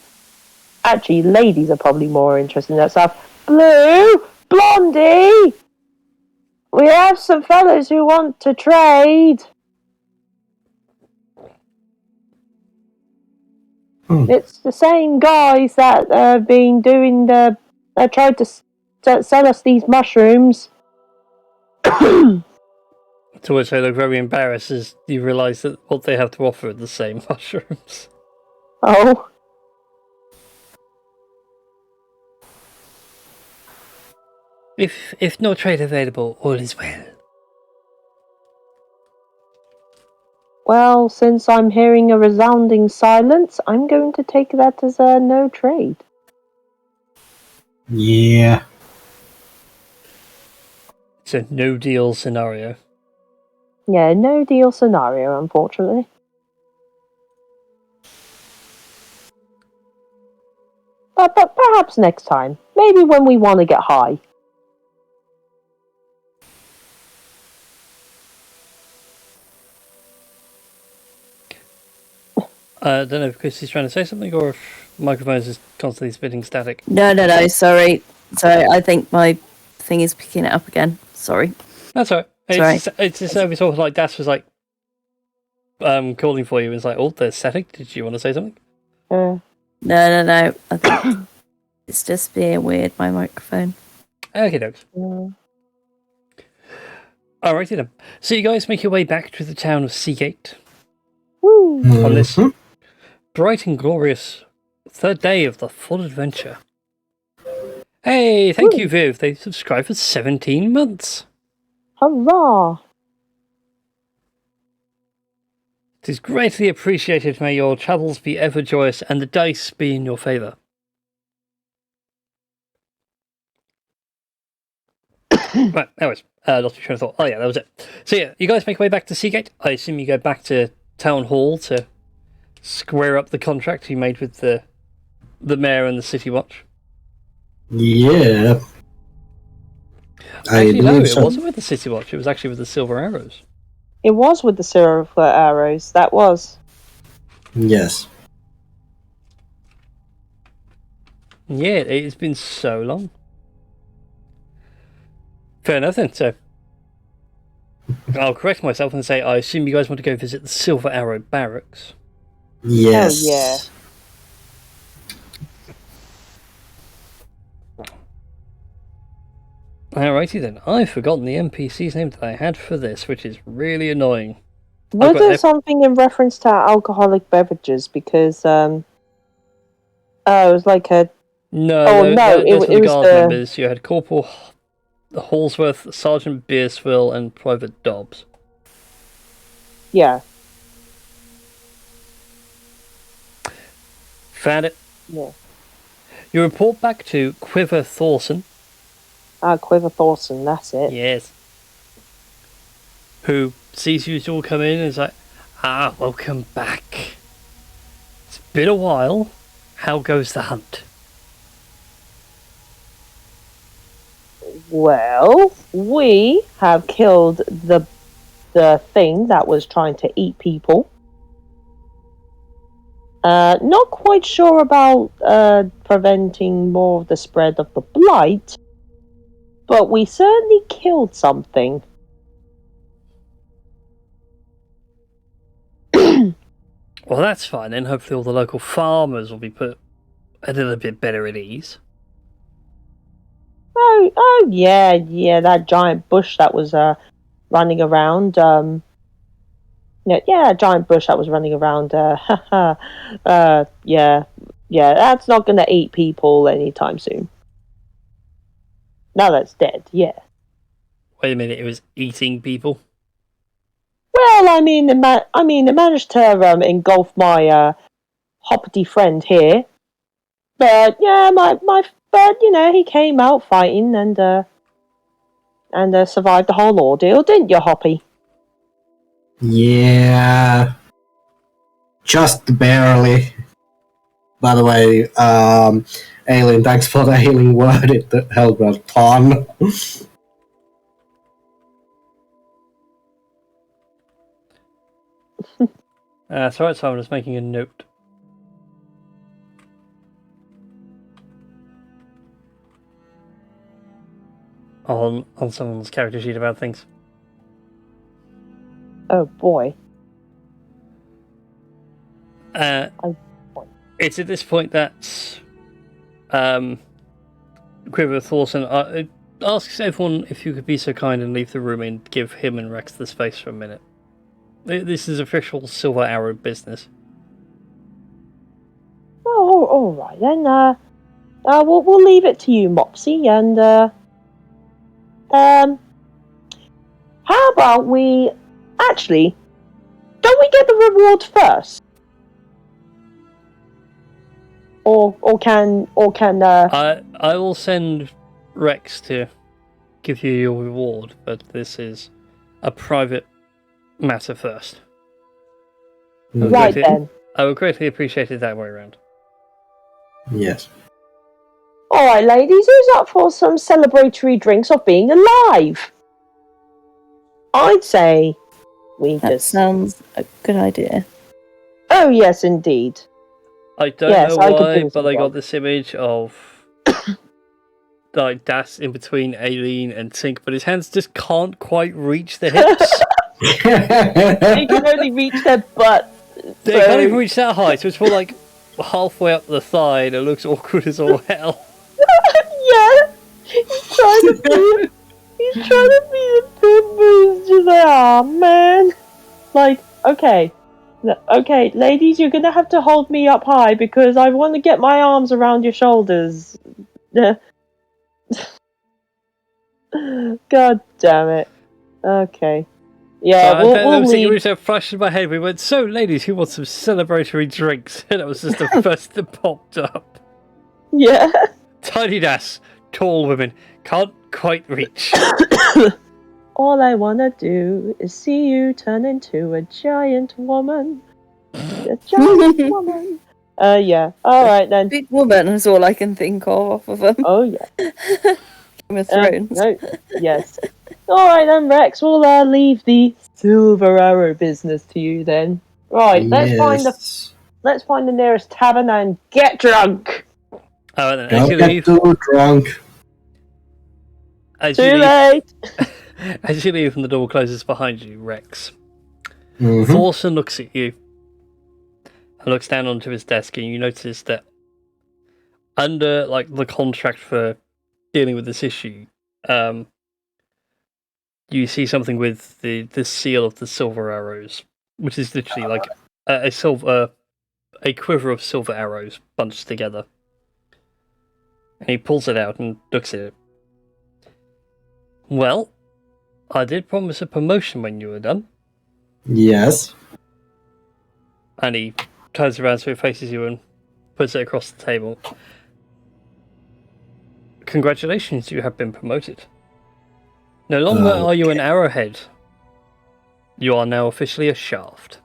ladies are probably more interested in that stuff. Blue! Blondie! We have some fellas who want to trade. It's the same guys that have been doing the. Tried to sell us these mushrooms. To which I look very embarrassed as you realise that what they have to offer are the same mushrooms. Oh. If no trade available, all is well. Well, since I'm hearing a resounding silence, I'm going to take that as a no trade. Yeah. It's a no deal scenario. Yeah, no deal scenario, unfortunately. But perhaps next time. Maybe when we want to get high. I don't know if Chris is trying to say something or if microphones is constantly spitting static. No, sorry. I think my thing is picking it up again. Sorry. That's all right. Sorry. It's just every sort of like Das was like calling for you. It's like, oh, there's static. Did you want to say something? No. I think it's just being weird, my microphone. Okay, dokes. Alrighty then. So you guys make your way back to the town of Seagate. Woo! On this bright and glorious third day of the full adventure. Hey, thank you, Viv. They subscribed for 17 months. Hurrah! It is greatly appreciated. May your travels be ever joyous and the dice be in your favour. Right, anyways, lost my train of thought. Oh yeah, that was it. So yeah, you guys make your way back to Seagate. I assume you go back to Town Hall to square up the contract you made with the mayor and the City Watch. Yeah. Actually, no, so. it wasn't with the City Watch. It was actually with the Silver Arrows. It was with the Silver Arrows. That was. Yes. Yeah, it's been so long. Fair enough then, so I'll correct myself and say I assume you guys want to go visit the Silver Arrow Barracks. Yes. Oh, yeah. Alrighty then, I've forgotten the NPC's name that I had for this, which is really annoying. Was there something in reference to alcoholic beverages? Because, it was like a... No, it was the was guard the... members. You had Corporal Hallsworth, Sergeant Beersville, and Private Dobbs. Yeah. Found it. Yeah. You report back to Quiver Thorson. Quiver Thorson, that's it. Yes. Who sees you all come in and is like, welcome back. It's been a while. How goes the hunt? Well, we have killed the thing that was trying to eat people. Not quite sure about preventing more of the spread of the blight, but we certainly killed something. Well, that's fine then. Hopefully all the local farmers will be put a little bit better at ease. Oh, yeah, that giant bush that was running around. Yeah, giant bush that was running around. Yeah, that's not going to eat people anytime soon. Now that's dead. Yeah. Wait a minute, it was eating people? Well, I mean, it managed to engulf my hoppity friend here. But yeah, but he came out fighting and survived the whole ordeal, didn't you, Hoppy? Yeah. Just barely. By the way, Aileen, thanks for the healing word. It helped a ton. That's right, so I'm just making a note. On someone's character sheet about things. Oh boy. It's at this point that Quiver Thorson asks everyone if you could be so kind and leave the room and give him and Rex the space for a minute. This is official Silver Arrow business. Oh, all right then. We'll leave it to you, Mopsy, and how about we actually don't we get the reward first? Or can I will send Rex to give you your reward, but this is a private matter first. right then. I would greatly appreciate it that way around. Yes. All right, ladies, who's up for some celebratory drinks of being alive? I'd say we That just. sounds a good idea. Oh yes, indeed. I don't Yes, know I could why, do but some I got wrong. this image of like Das in between Aileen and Tink, but his hands just can't quite reach the hips. They can only reach their butt. They can't even reach that high, so it's more like halfway up the thigh and it looks awkward as all hell. Yeah, he's trying to be the big boy. Just like, oh man. Like, okay, ladies, you're gonna have to hold me up high because I want to get my arms around your shoulders. God damn it. Okay. Yeah, we'll The leave. image that flashed in my head. We went, so ladies, who want some celebratory drinks? And that was just the first that popped up. Yeah. Tiny Das, tall women, can't quite reach. All I wanna do is see you turn into a giant woman. A giant woman. Yeah. Alright then. Big woman is all I can think of them. Oh yeah. Game of Thrones. No, yes. Alright then, Rex, we'll leave the Silver Arrow business to you then. Right, let's find the nearest tavern and get drunk. Oh, then, Don't get too drunk. Too late. As you leave and the door closes behind you, Rex, Mhm. Thorson looks at you and looks down onto his desk, and you notice that under like the contract for dealing with this issue, you see something with the seal of the Silver Arrows, which is literally like a quiver of silver arrows bunched together. And he pulls it out and looks at it. Well, I did promise a promotion when you were done. Yes. And he turns around so he faces you and puts it across the table. Congratulations, you have been promoted. No longer are you an arrowhead. You are now officially a shaft.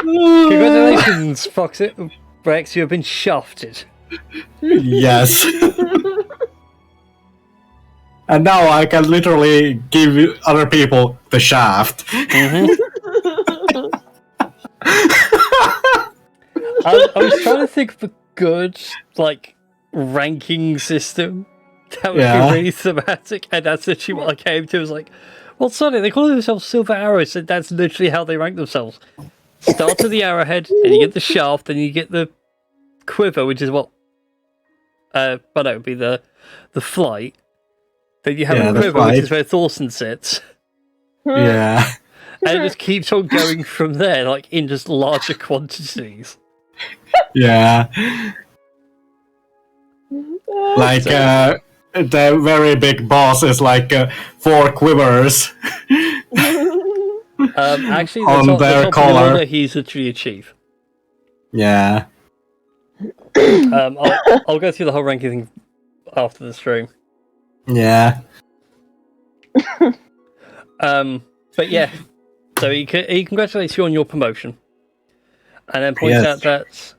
Congratulations, Foxit. Rex, you have been shafted. Yes. And now I can literally give other people the shaft. I was trying to think of a good, like, ranking system that would be really thematic, and that's literally what I came to. I was like, well, sorry, they call themselves Silver Arrows, so that's literally how they rank themselves. Start with the arrowhead, then you get the shaft, then you get the quiver, which is what, but it would be the flight. Then you have a quiver, which is where Thorson sits. Yeah. And it just keeps on going from there, like in just larger quantities. Yeah. Like, the very big boss is like 4 quivers. Actually, On the their top collar. of the order he's literally a chief. Yeah. I'll go through the whole ranking thing after the stream. Yeah. But yeah, so he congratulates you on your promotion, and then points out that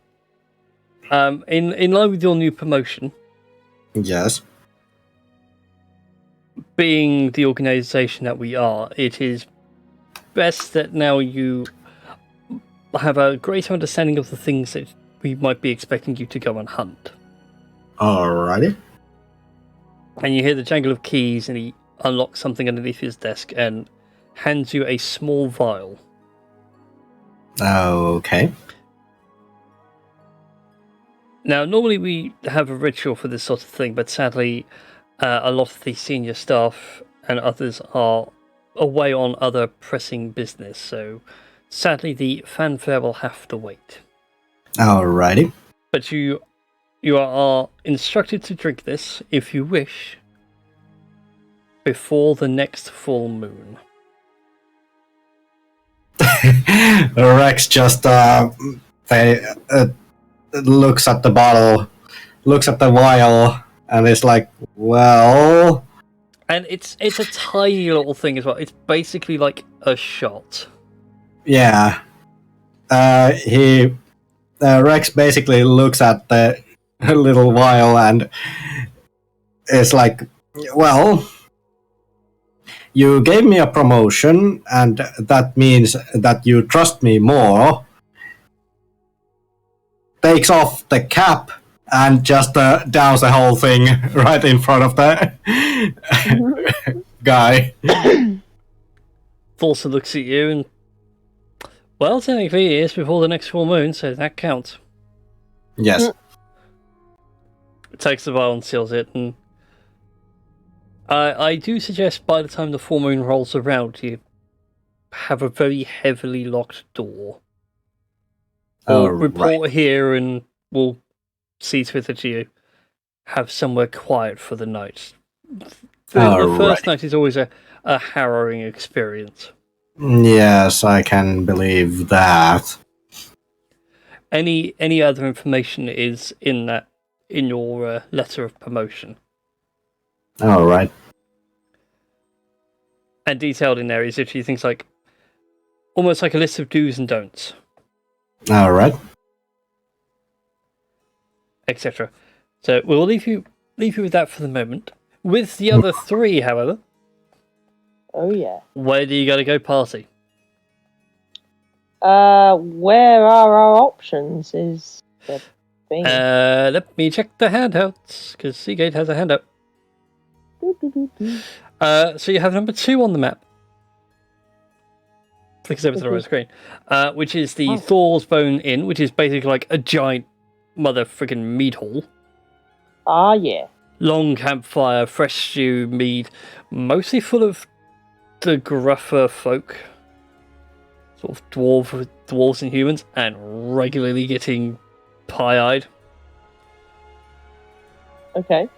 in line with your new promotion, Yes. being the organisation that we are, it is best that now you have a greater understanding of the things that we might be expecting you to go and hunt. Alrighty. And you hear the jangle of keys, and he unlocks something underneath his desk and hands you a small vial. Okay. Now, normally we have a ritual for this sort of thing, but sadly, a lot of the senior staff and others are away on other pressing business, so sadly the fanfare will have to wait. Alrighty. But you are instructed to drink this, if you wish, before the next full moon. Rex just looks at the bottle, looks at the vial, and is like, "Well." And it's a tiny little thing as well. It's basically like a shot. Yeah. Rex basically looks at the little vial and is like, "Well, you gave me a promotion, and that means that you trust me more." Takes off the cap and just downs the whole thing right in front of the guy. Thorson looks at you and, well, technically it is before the next full moon, so that counts. Yes. Takes the vial and seals it, and I do suggest by the time the full moon rolls around, you have a very heavily locked door. We'll report here, and we'll see to it that you have somewhere quiet for the night. The first night is always a harrowing experience. Yes, I can believe that. Any other information is in your letter of promotion. All right. And detailed in there is literally things like almost like a list of do's and don'ts. All right. Etc. So we'll leave you with that for the moment. With the other three, however. Oh yeah. Where do you gotta go party? Where are our options is the thing. Let me check the handouts, because Seagate has a handout. So you have number 2 on the map. Flicks over to the right screen. Which is the Thor's Bone Inn, which is basically like a giant mother friggin' mead hall. Ah, yeah. Long campfire, fresh stew, mead, mostly full of the gruffer folk. Sort of dwarves and humans, and regularly getting pie-eyed. Okay.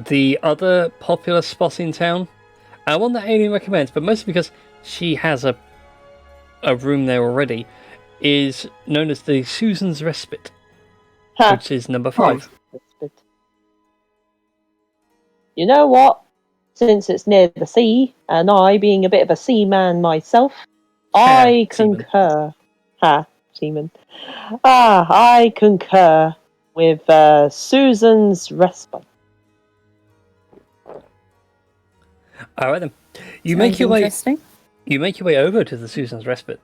The other popular spot in town, and one that Alien recommends, but mostly because she has a room there already, is known as the Susan's Respite, which is number 5. You know what? Since it's near the sea, and I being a bit of a seaman myself, I concur. Seaman. I concur with Susan's Respite. All right then. You make your way over to the Susan's Respite.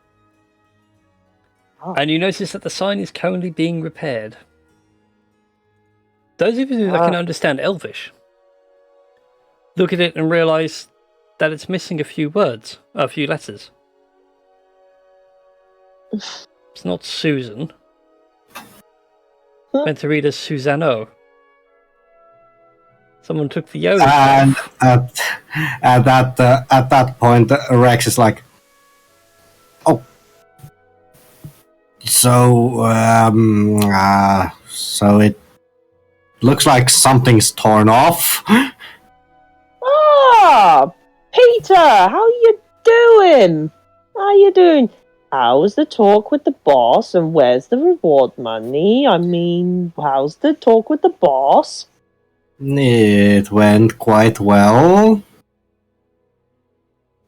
Oh. And you notice that the sign is currently being repaired. Those of you that can understand Elvish look at it and realise that it's missing a few letters. It's not Susan. Meant to read as Susano. Someone took the Yoda. And at that point, Rex is like, "Oh, so so it looks like something's torn off." Ah, Peter, how you doing? How's the talk with the boss, and where's the reward money? I mean, how's the talk with the boss? It went quite well.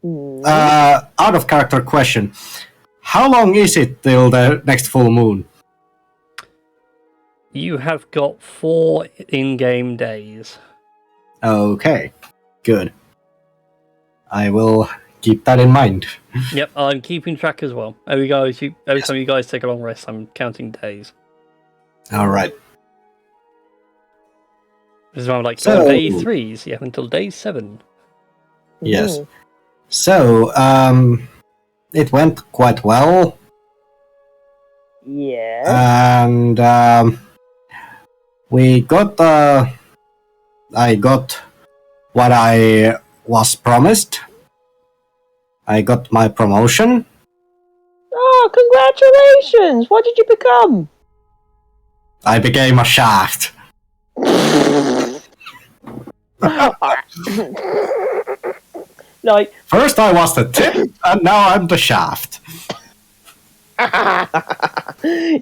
Out of character question. How long is it till the next full moon? You have got 4 in-game days. Okay, good. I will keep that in mind. Yep, I'm keeping track as well. Every time you guys take a long rest, I'm counting days. All right. This is why I'm like, So- on day 3, so you have until day 7. Yes. Mhm. So, it went quite well, Yeah. and we got. I got what I was promised. I got my promotion. Oh, congratulations! What did you become? I became a shaft. Like, First, I was the tip, and now I'm the shaft.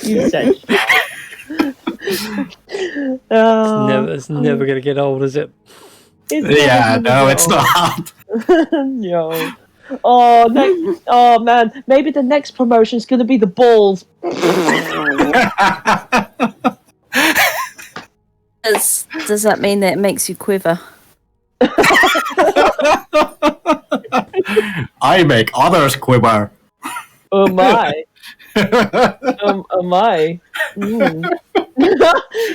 you said oh, It's never going to get old, is it? it's Yeah, never no, gonna it's get not. old. No. Oh man, maybe the next promotion is gonna be the balls. Does that mean that it makes you quiver? I make others quiver. Oh my. Oh my. Mm.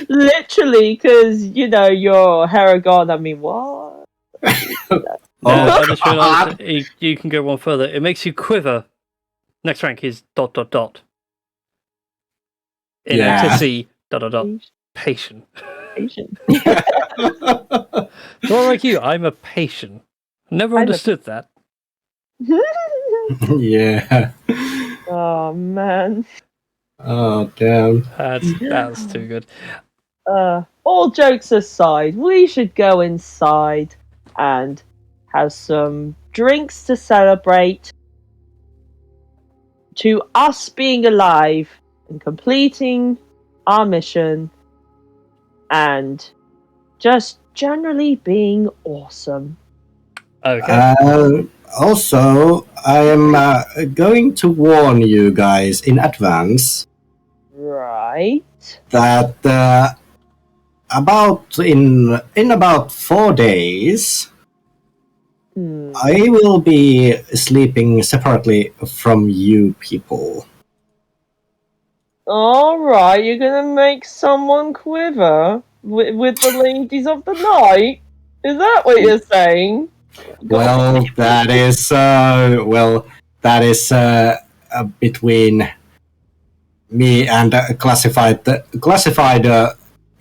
Literally, because you're Haragon. I mean, what? No, Oh, I just God. realised you can go one further. It makes you quiver. Next rank is ... In Yeah. ecstasy ... patient. Patient. So like you, I'm a patient. Never I'm a- understood that. Yeah. Oh man. Oh, damn. That's too good. All jokes aside, we should go inside and have some drinks to celebrate to us being alive and completing our mission and just generally being awesome. Okay. Also, I am going to warn you guys in advance Right. that in about 4 days, I will be sleeping separately from you people. Alright, you're gonna make someone quiver with the ladies of the night? Is that what you're saying? Well, that is between me and classified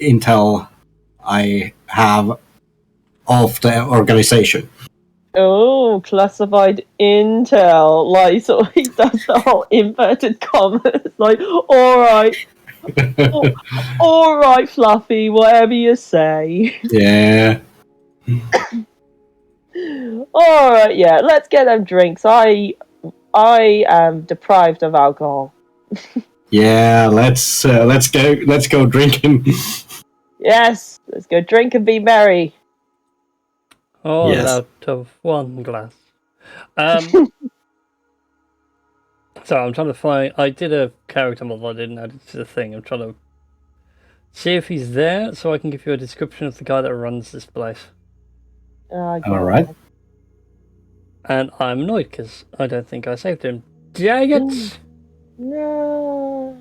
intel I have of the organization. Oh, classified intel. Like, so he does the whole inverted commas. Like, alright, alright, Fluffy, whatever you say. Yeah. Alright, yeah, let's get them drinks. I am deprived of alcohol. Yeah, let's go drinking. Yes, let's go drink and be merry. All Yes. out of one glass. So I'm trying to find. I did a character model. I didn't add it to the thing. I'm trying to see if he's there, so I can give you a description of the guy that runs this place. Yeah. All right. And I'm annoyed because I don't think I saved him. Dang it! No.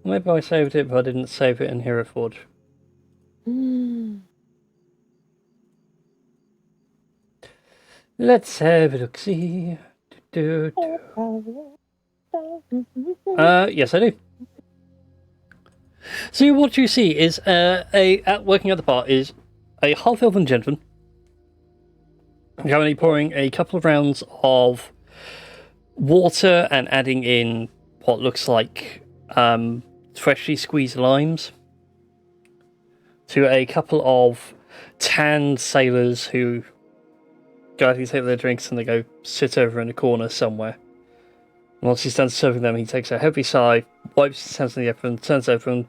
Maybe I saved it, but I didn't save it in Hero Forge. Let's have a look. See. Yes, I do. So what you see is working at the bar is a half-elven gentleman currently pouring a couple of rounds of water and adding in what looks like freshly squeezed limes to a couple of tanned sailors who go out and take their drinks and they go sit over in a corner somewhere. And once he's done serving them, he takes a heavy sigh, wipes his hands on the apron, turns over and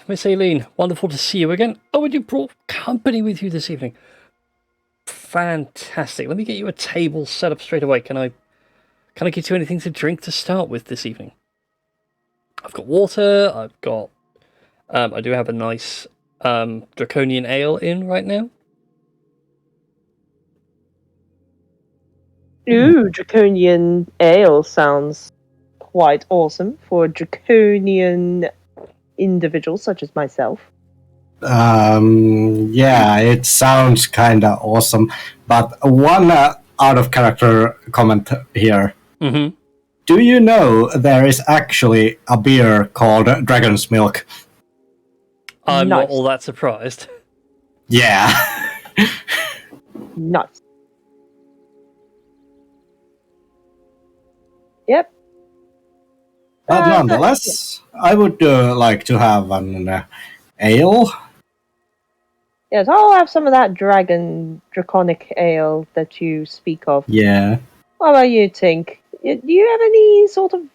Miss Aileen, wonderful to see you again. Oh, and you brought company with you this evening. Fantastic. Let me get you a table set up straight away. Can I get you anything to drink to start with this evening? I've got water. I've got. I do have a nice draconian ale in right now. Ooh, draconian ale sounds quite awesome for a draconian individuals such as myself. Yeah, it sounds kind of awesome. But one out of character comment here. Mm-hmm. Do you know there is actually a beer called Dragon's Milk? I'm Nice. not all that surprised. Yeah. Nice. Yep. But nonetheless, I would like to have an ale. Yes, I'll have some of that draconic ale that you speak of. Yeah. What about you, Tink? Do you have any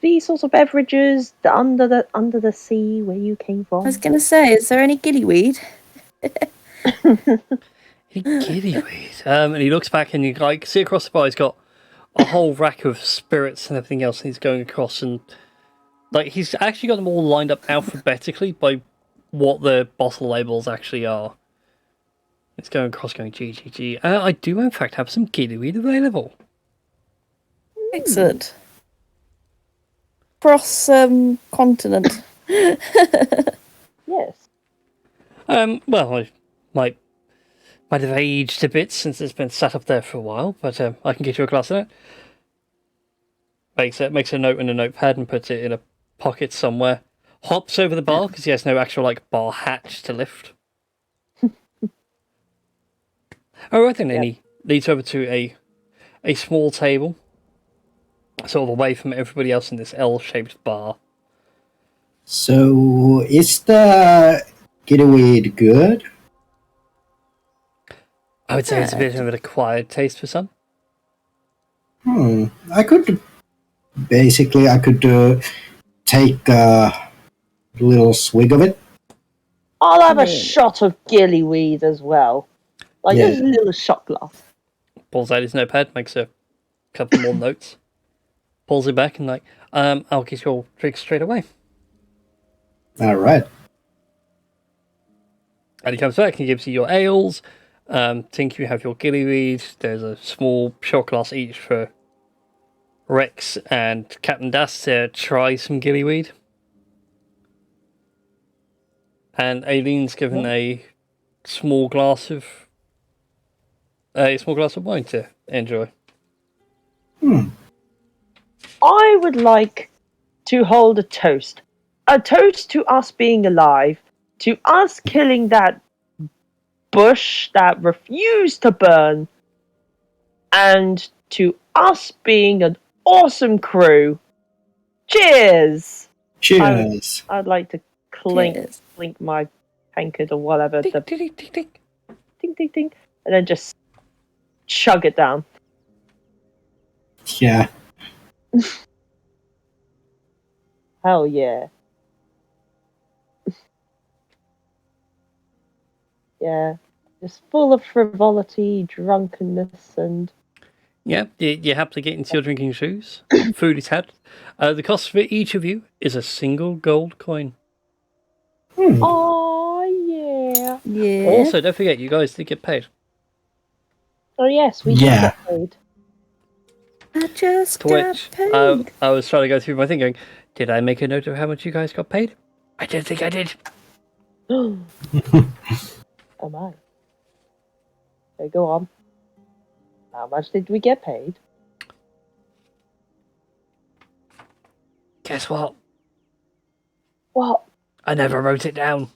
these sorts of beverages under the sea where you came I was from? going to say, is there any gillyweed? Gillyweed. And he looks back and you like see across the bar. He's got a whole rack of spirits and everything else. And he's going across and like he's actually got them all lined up alphabetically by what the bottle labels actually are. It's going across, going GGG. I do in fact have some gillyweed available. Excellent. Cross continent. Yes. Well, I might have aged a bit since it's been sat up there for a while, but I can get you a glass of it. Makes a note in a notepad and puts it in a pocket somewhere. Hops over the bar because he has no actual like bar hatch to lift. Alright then, and he leads over to a small table, sort of away from everybody else in this L-shaped bar. So, is the gillyweed good? I would say it's a bit of an acquired taste for some. I could take a little swig of it. I'll have a shot of gillyweed as well. Like just a little shot glass. Pulls out his notepad, makes a couple more notes, pulls it back and like, I'll get your drink straight away. All right. And he comes back and gives you your ales. Tink, you have your gillyweed. There's a small shot glass each for Rex and Captain Das to try some gillyweed. And Aileen's given a small glass of wine to enjoy. I would like to hold a toast. A toast to us being alive, to us killing that bush that refused to burn, and to us being an awesome crew. Cheers! Cheers. I'd like to clink my tankard or whatever. Ding, The ding, ding, ding, ding. ding ding ding, and then just chug it down. Yeah. Hell yeah. Yeah. Just full of frivolity, drunkenness, and Yeah, you happily get into your drinking shoes. Food is had. The cost for each of you is a single gold coin. oh yeah. Yeah. Also, don't forget, you guys did get paid. Oh yes, we Yeah. get paid. I just To got which paid. I was trying to go through my thing going, did I make a note of how much you guys got paid? I don't think I did. Oh my. Okay, go on. How much did we get paid? Guess what? What? I never wrote it down.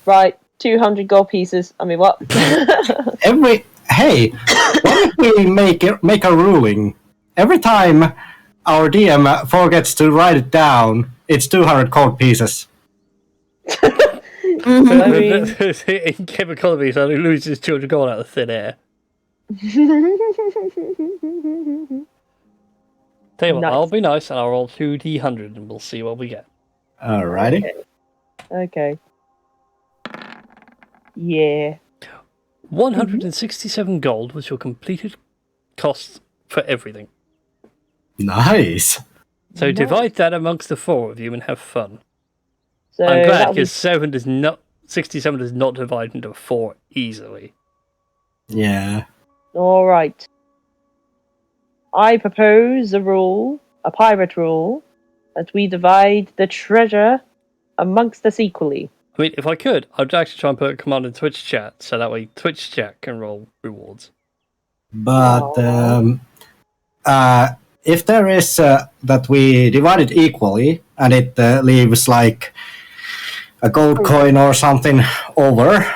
Right, 200 gold pieces. I mean, what? Hey, what if we make a ruling? Every time our DM forgets to write it down, it's 200 gold pieces. I mean, In chemical economy, so he loses 200 gold out of thin air. Tell you what, Nice. I'll be nice and I'll roll 2d100 and we'll see what we get. Alrighty. okay. Yeah. 167 gold was your completed cost for everything. Nice. So Nice. divide that amongst the four of you and have fun. So I'm glad that'll be- because 67 does not divide into 4 easily. Yeah. All right. I propose a pirate rule, that we divide the treasure amongst us equally. I mean, if I could, I'd actually try and put a command in Twitch chat, so that way Twitch chat can roll rewards. But if there is that we divide it equally and it leaves like a gold coin or something over,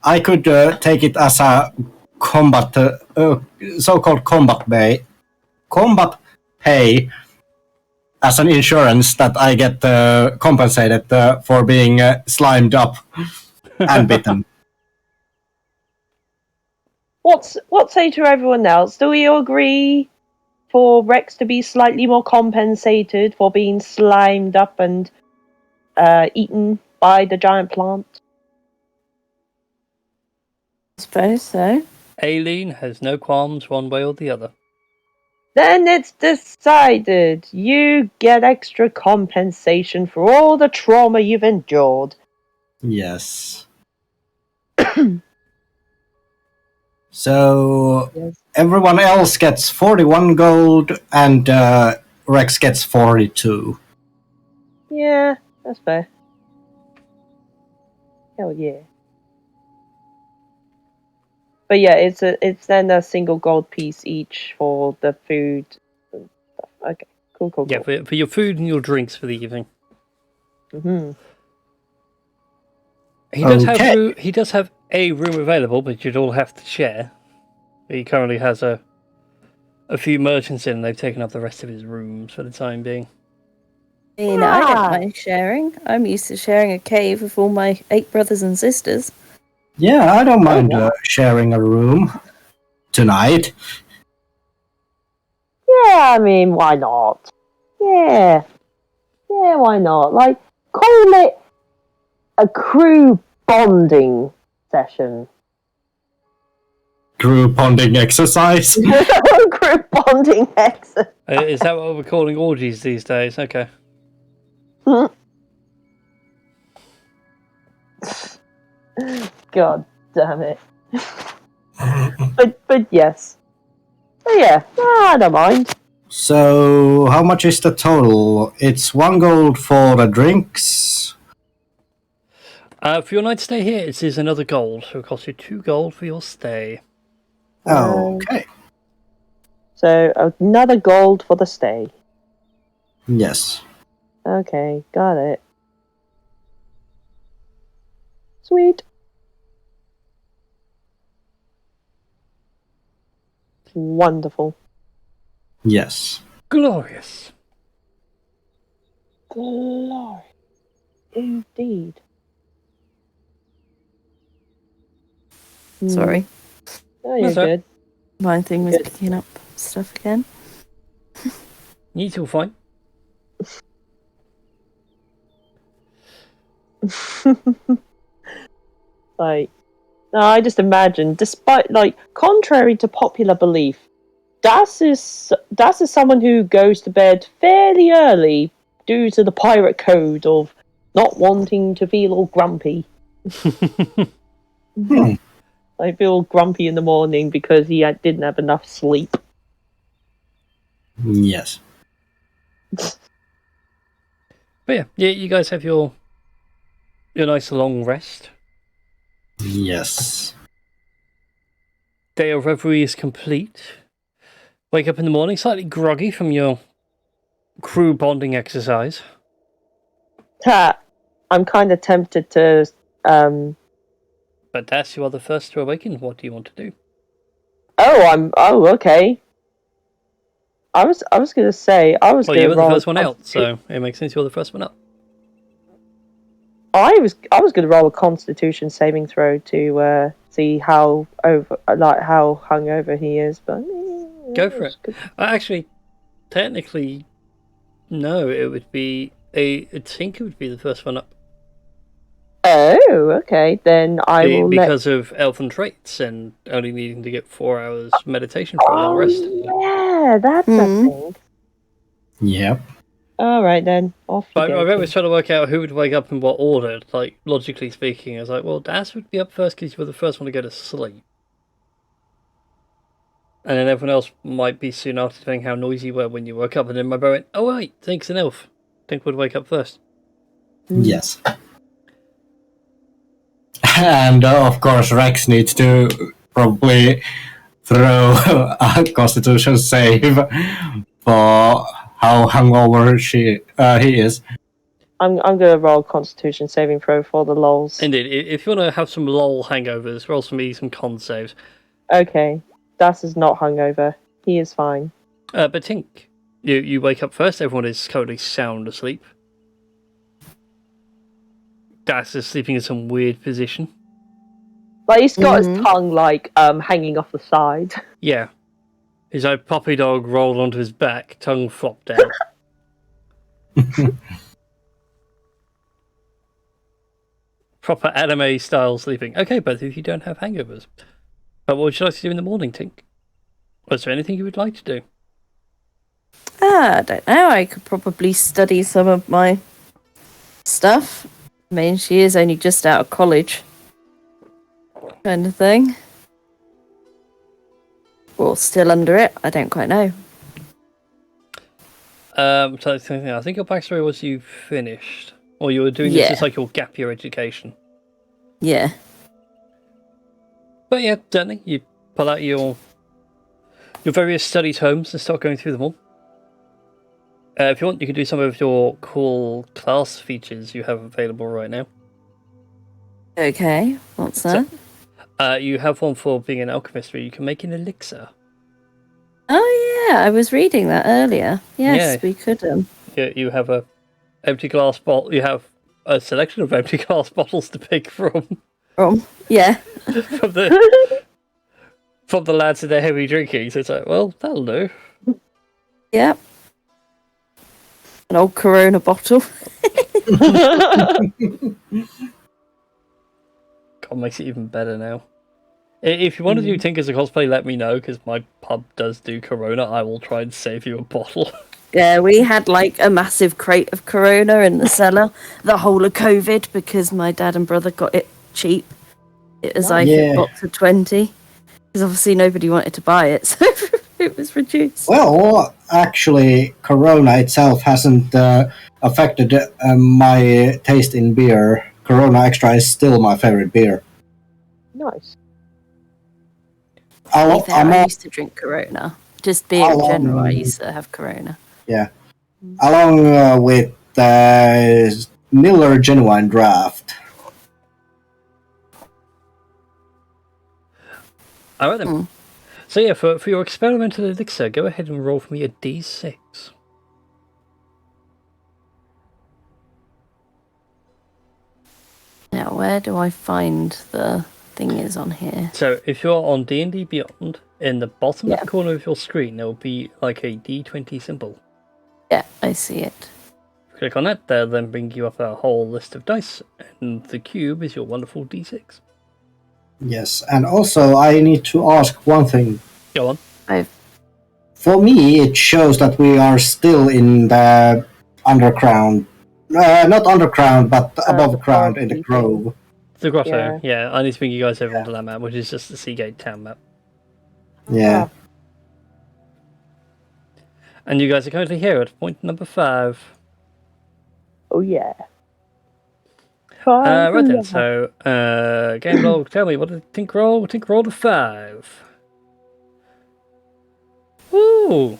I could take it as a combat, so-called combat pay, as an insurance that I get compensated for being slimed up and bitten. What say to everyone else? Do we all agree for Rex to be slightly more compensated for being slimed up and eaten by the giant plant? I suppose so. Aileen has no qualms one way or the other. Then it's decided. You get extra compensation for all the trauma you've endured. Yes. So everyone else gets 41 gold and Rex gets 42. Yeah, that's fair. Hell yeah. But yeah, it's then a single gold piece each for the food and stuff. Okay, cool. Yeah, for your food and your drinks for the evening. Mm-hmm. He does have a room available, but you'd all have to share. He currently has a few merchants in, and they've taken up the rest of his rooms for the time being. I mean, I don't mind sharing. I'm used to sharing a cave with all my 8 brothers and sisters. Yeah, I don't mind sharing a room tonight. Yeah, I mean, why not? Yeah, why not? Like, call it a crew bonding session. Crew bonding exercise. Crew bonding exercise. Is that what we're calling orgies these days? Okay. God damn it. but yes. So yeah, I don't mind. So, how much is the total? It's 1 gold for the drinks. For your night stay here, it is another gold, so it costs you 2 gold for your stay. Okay. So another gold for the stay. Yes. Okay, got it. Sweet. Wonderful. Yes. Glorious. Glory. Indeed. Sorry. Oh, you're That's all right. good. My thing was Good. picking up stuff again. You two fine. Like, no, I just imagine, despite, like, contrary to popular belief, Das is someone who goes to bed fairly early due to the pirate code of not wanting to feel all grumpy. I feel grumpy in the morning because he didn't have enough sleep. Yes. But yeah, you guys have your nice long rest. Yes. Day of reverie is complete. Wake up in the morning slightly groggy from your crew bonding exercise. Ha! I'm kind of tempted to, But Das, you are the first to awaken. What do you want to do? Oh, okay. I was gonna say, I was Well, gonna you were the roll first a one out, so it makes sense you're the first one up. I was gonna roll a Constitution saving throw to see how hungover he is, but Go for it. Actually, technically, no. It would be I think it would be the first one up. Oh, okay. Then I will because of elfin traits and only needing to get 4 hours meditation for a long rest. Yeah, that's a thing. Yep. All right then. Off you I go. was trying to work out who would wake up in what order. Like, logically speaking, I was like, well, Das would be up first because you were the first one to go to sleep. And then everyone else might be soon after, depending how noisy you were when you woke up. And then my brother went, "Oh wait, Tink's an elf. Tink would wake up first." Yes. And of course, Rex needs to probably throw a Constitution save for how hungover he is. I'm gonna roll Constitution saving throw for the lols. Indeed, if you want to have some lol hangovers, roll for me some con saves. Okay, Das is not hungover. He is fine. But Tink, you wake up first. Everyone is currently sound asleep. Das is sleeping in some weird position. Like he's got his tongue like hanging off the side. Yeah, his old puppy dog rolled onto his back, tongue flopped out. Proper anime style sleeping. Okay, both of you don't have hangovers. But what would you like to do in the morning, Tink? Was there anything you would like to do? I don't know. I could probably study some of my stuff. I mean, she is only just out of college. Kind of thing. Or still under it. I don't quite know. So I think your backstory was you finished. Or you were doing this as like your gap year education. Yeah. But yeah, certainly, you pull out your various study tomes and start going through them all. If you want, you can do some of your cool class features you have available right now. Okay. What's that? You have one for being an alchemist where you can make an elixir. Oh yeah, I was reading that earlier. Yes, Yeah. we could. You have a empty glass bottle. You have a selection of empty glass bottles to pick from. Yeah. from the lads in their heavy drinking. So it's like, well, that'll do. Yep. An old Corona bottle. God, makes it even better now. If you want to do Tink as a cosplay, let me know, because my pub does do Corona. I will try and save you a bottle. Yeah, we had like a massive crate of Corona in the cellar the whole of COVID because my dad and brother got it cheap. It was like a box of 20 because obviously nobody wanted to buy it, so it was reduced. Well, actually, Corona itself hasn't affected my taste in beer. Corona Extra is still my favorite beer. Nice. I used to drink Corona. Just beer in general, I used to have Corona. Yeah. Along with Miller Genuine Draft. Alright then. So yeah, for your experimental elixir, go ahead and roll for me a d6. Now, where do I find the thing is on here? So if you're on D&D Beyond, in the bottom left corner of your screen, there will be like a D20 symbol. Yeah, I see it. Click on that, they'll then bring you up a whole list of dice, and the cube is your wonderful d6. Yes, and also I need to ask one thing. Go on. For me, it shows that we are still in the underground. Not underground, but above ground in the grove. The grotto, yeah. I need to bring you guys over onto that map, which is just the Seagate town map. Yeah. And you guys are currently here at point number 5. Oh yeah. Right then, so game log, tell me, what did Tink roll? Tink rolled a 5. Ooh.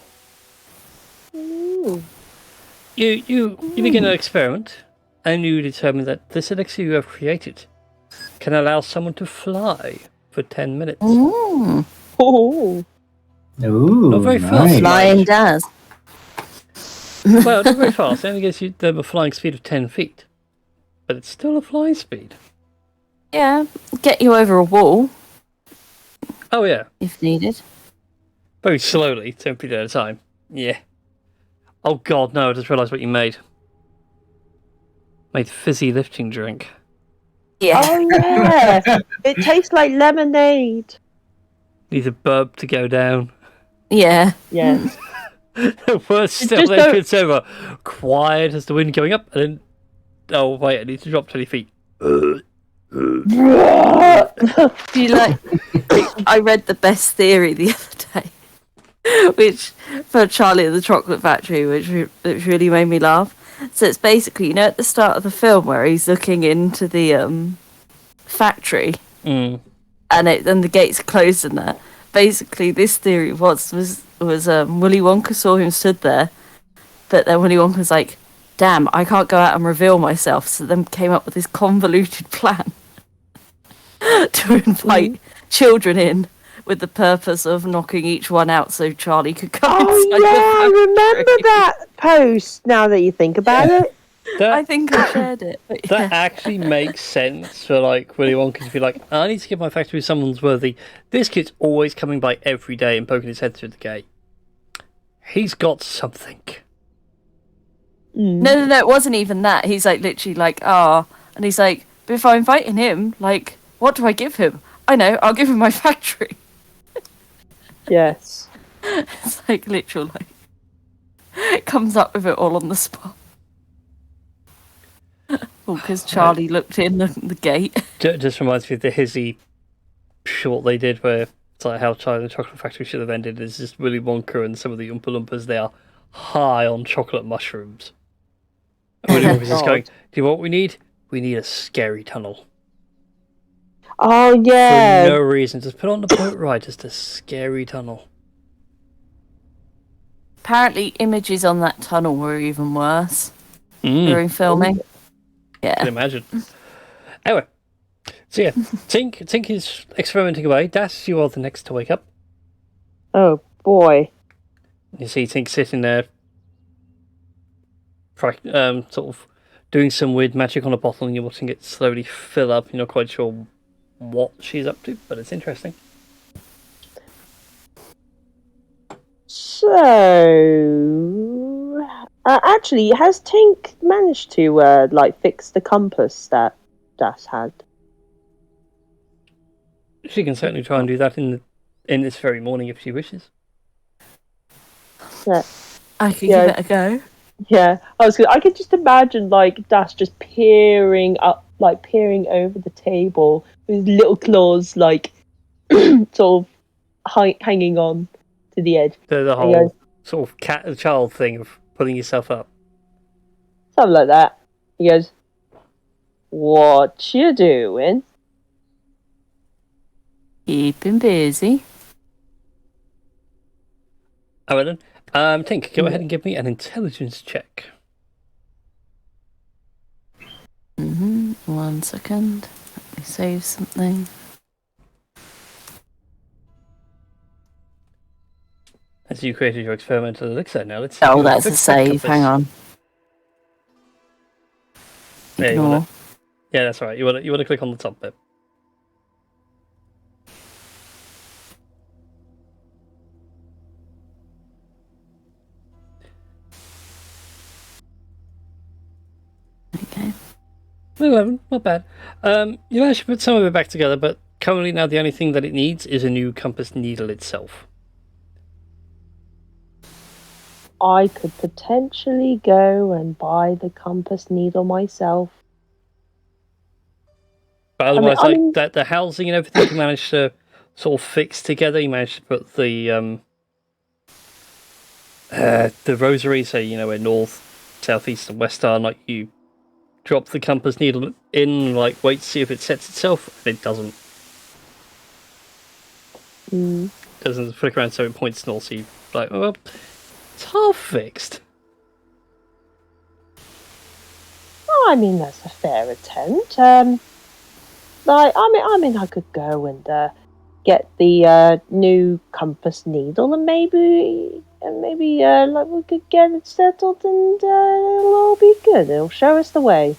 You begin an experiment, and you determine that this elixir you have created can allow someone to fly for 10 minutes. Ooh. Oh. Ooh, Not very nice. fast. Flying does. Well, not very fast. It only gives you a flying speed of 10 feet. But it's still a flying speed. Yeah, get you over a wall Oh, yeah. if needed. Very slowly, 10 feet at a time. Yeah. Oh, God, no, I just realised what you made. Made fizzy lifting drink. Yeah. Oh yeah. It tastes like lemonade. Needs a burp to go down. Yeah. Yeah. The worst still Just entrance ever. Quiet as the wind going up, and then... Oh, wait, I need to drop 20 feet. Do you like? I read the best theory the other day. which for Charlie and the Chocolate Factory, which really made me laugh. So it's basically, at the start of the film where he's looking into the factory, and the gates are closed in there. Basically, this theory was Willy Wonka saw him stood there, but then Willy Wonka was like, "Damn, I can't go out and reveal myself." So then came up with this convoluted plan to invite children in, with the purpose of knocking each one out so Charlie could come inside Oh, the yeah, I remember factory. that post now that you think about it. I think I shared it. But yeah. That actually makes sense for like Willy Wonka to be like, I need to give my factory to someone's worthy. This kid's always coming by every day and poking his head through the gate. He's got something. No, it wasn't even that. He's like literally like, and he's like, but if I'm inviting him, like, what do I give him? I know, I'll give him my factory. Yes. It's like literal, like, comes up with it all on the spot. Well, because Charlie looked in the gate. Just reminds me of the Hizzy short they did where it's like how Charlie and the Chocolate Factory should have ended. It's just Willy Wonka and some of the Oompa Loompas, they are high on chocolate mushrooms. And Willy Wonka's just going, do you know what we need? We need a scary tunnel. Oh, yeah. For no reason. Just put on the boat ride, just a scary tunnel. Apparently, images on that tunnel were even worse during filming. Yeah. I can imagine. Anyway, so yeah, Tink is experimenting away. Das, you are the next to wake up. Oh, boy. You see Tink sitting there, sort of doing some weird magic on a bottle, and you're watching it slowly fill up. You're not quite sure what she's up to, but it's interesting. So, actually, has Tink managed to fix the compass that Das had? She can certainly try and do that in this very morning if she wishes. Yeah. I could give it a go. Yeah, I could just imagine like Das just peering over the table with his little claws, like sort of hanging on to the edge. The whole sort of cat and child thing of pulling yourself up. Something like that. He goes, "What you doing?" Keeping busy. Oh, then. Tink, go ahead and give me an intelligence check. 1 second. Let me save something. As you created your experimental elixir, now let's see. Oh, that's a save. Hang on. Ignore. Yeah, that's right. You want to click on the top bit. Okay. 11, not bad. You managed to put some of it back together, but currently now the only thing that it needs is a new compass needle itself. I could potentially go and buy the compass needle myself. But otherwise, that the housing and everything you managed to sort of fix together. You managed to put the rosary, so where north, south, east, and west are. Like you drop the compass needle in, like wait to see if it sets itself, and it doesn't. It doesn't flick around, so it points north. So you like, well, it's half fixed. Oh, I mean that's a fair attempt. I could go and get the new compass needle, and maybe we could get it settled, and it'll all be good. It'll show us the way.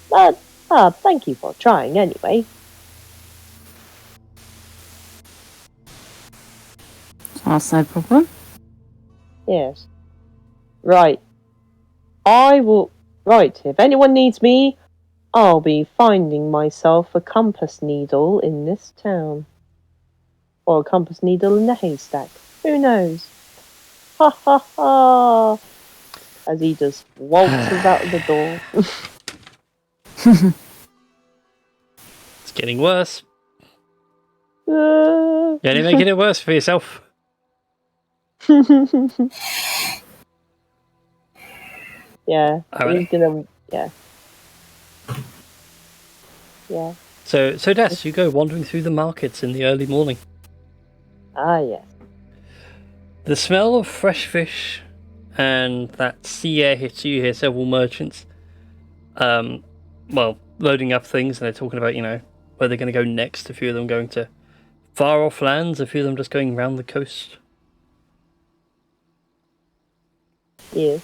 Thank you for trying anyway. That's no problem. Yes. Right. I will. Right. If anyone needs me, I'll be finding myself a compass needle in this town. Or a compass needle in the haystack. Who knows? Ha ha ha! As he just waltzes out of the door. It's getting worse. Uh, You're only making it worse for yourself. Yeah, Alright. he's gonna. Yeah. Yeah. So Des, you go wandering through the markets in the early morning. Ah, yes. The smell of fresh fish and that sea air hits you. You hear several merchants, loading up things, and they're talking about, where they're going to go next. A few of them going to far off lands, a few of them just going round the coast. Yes.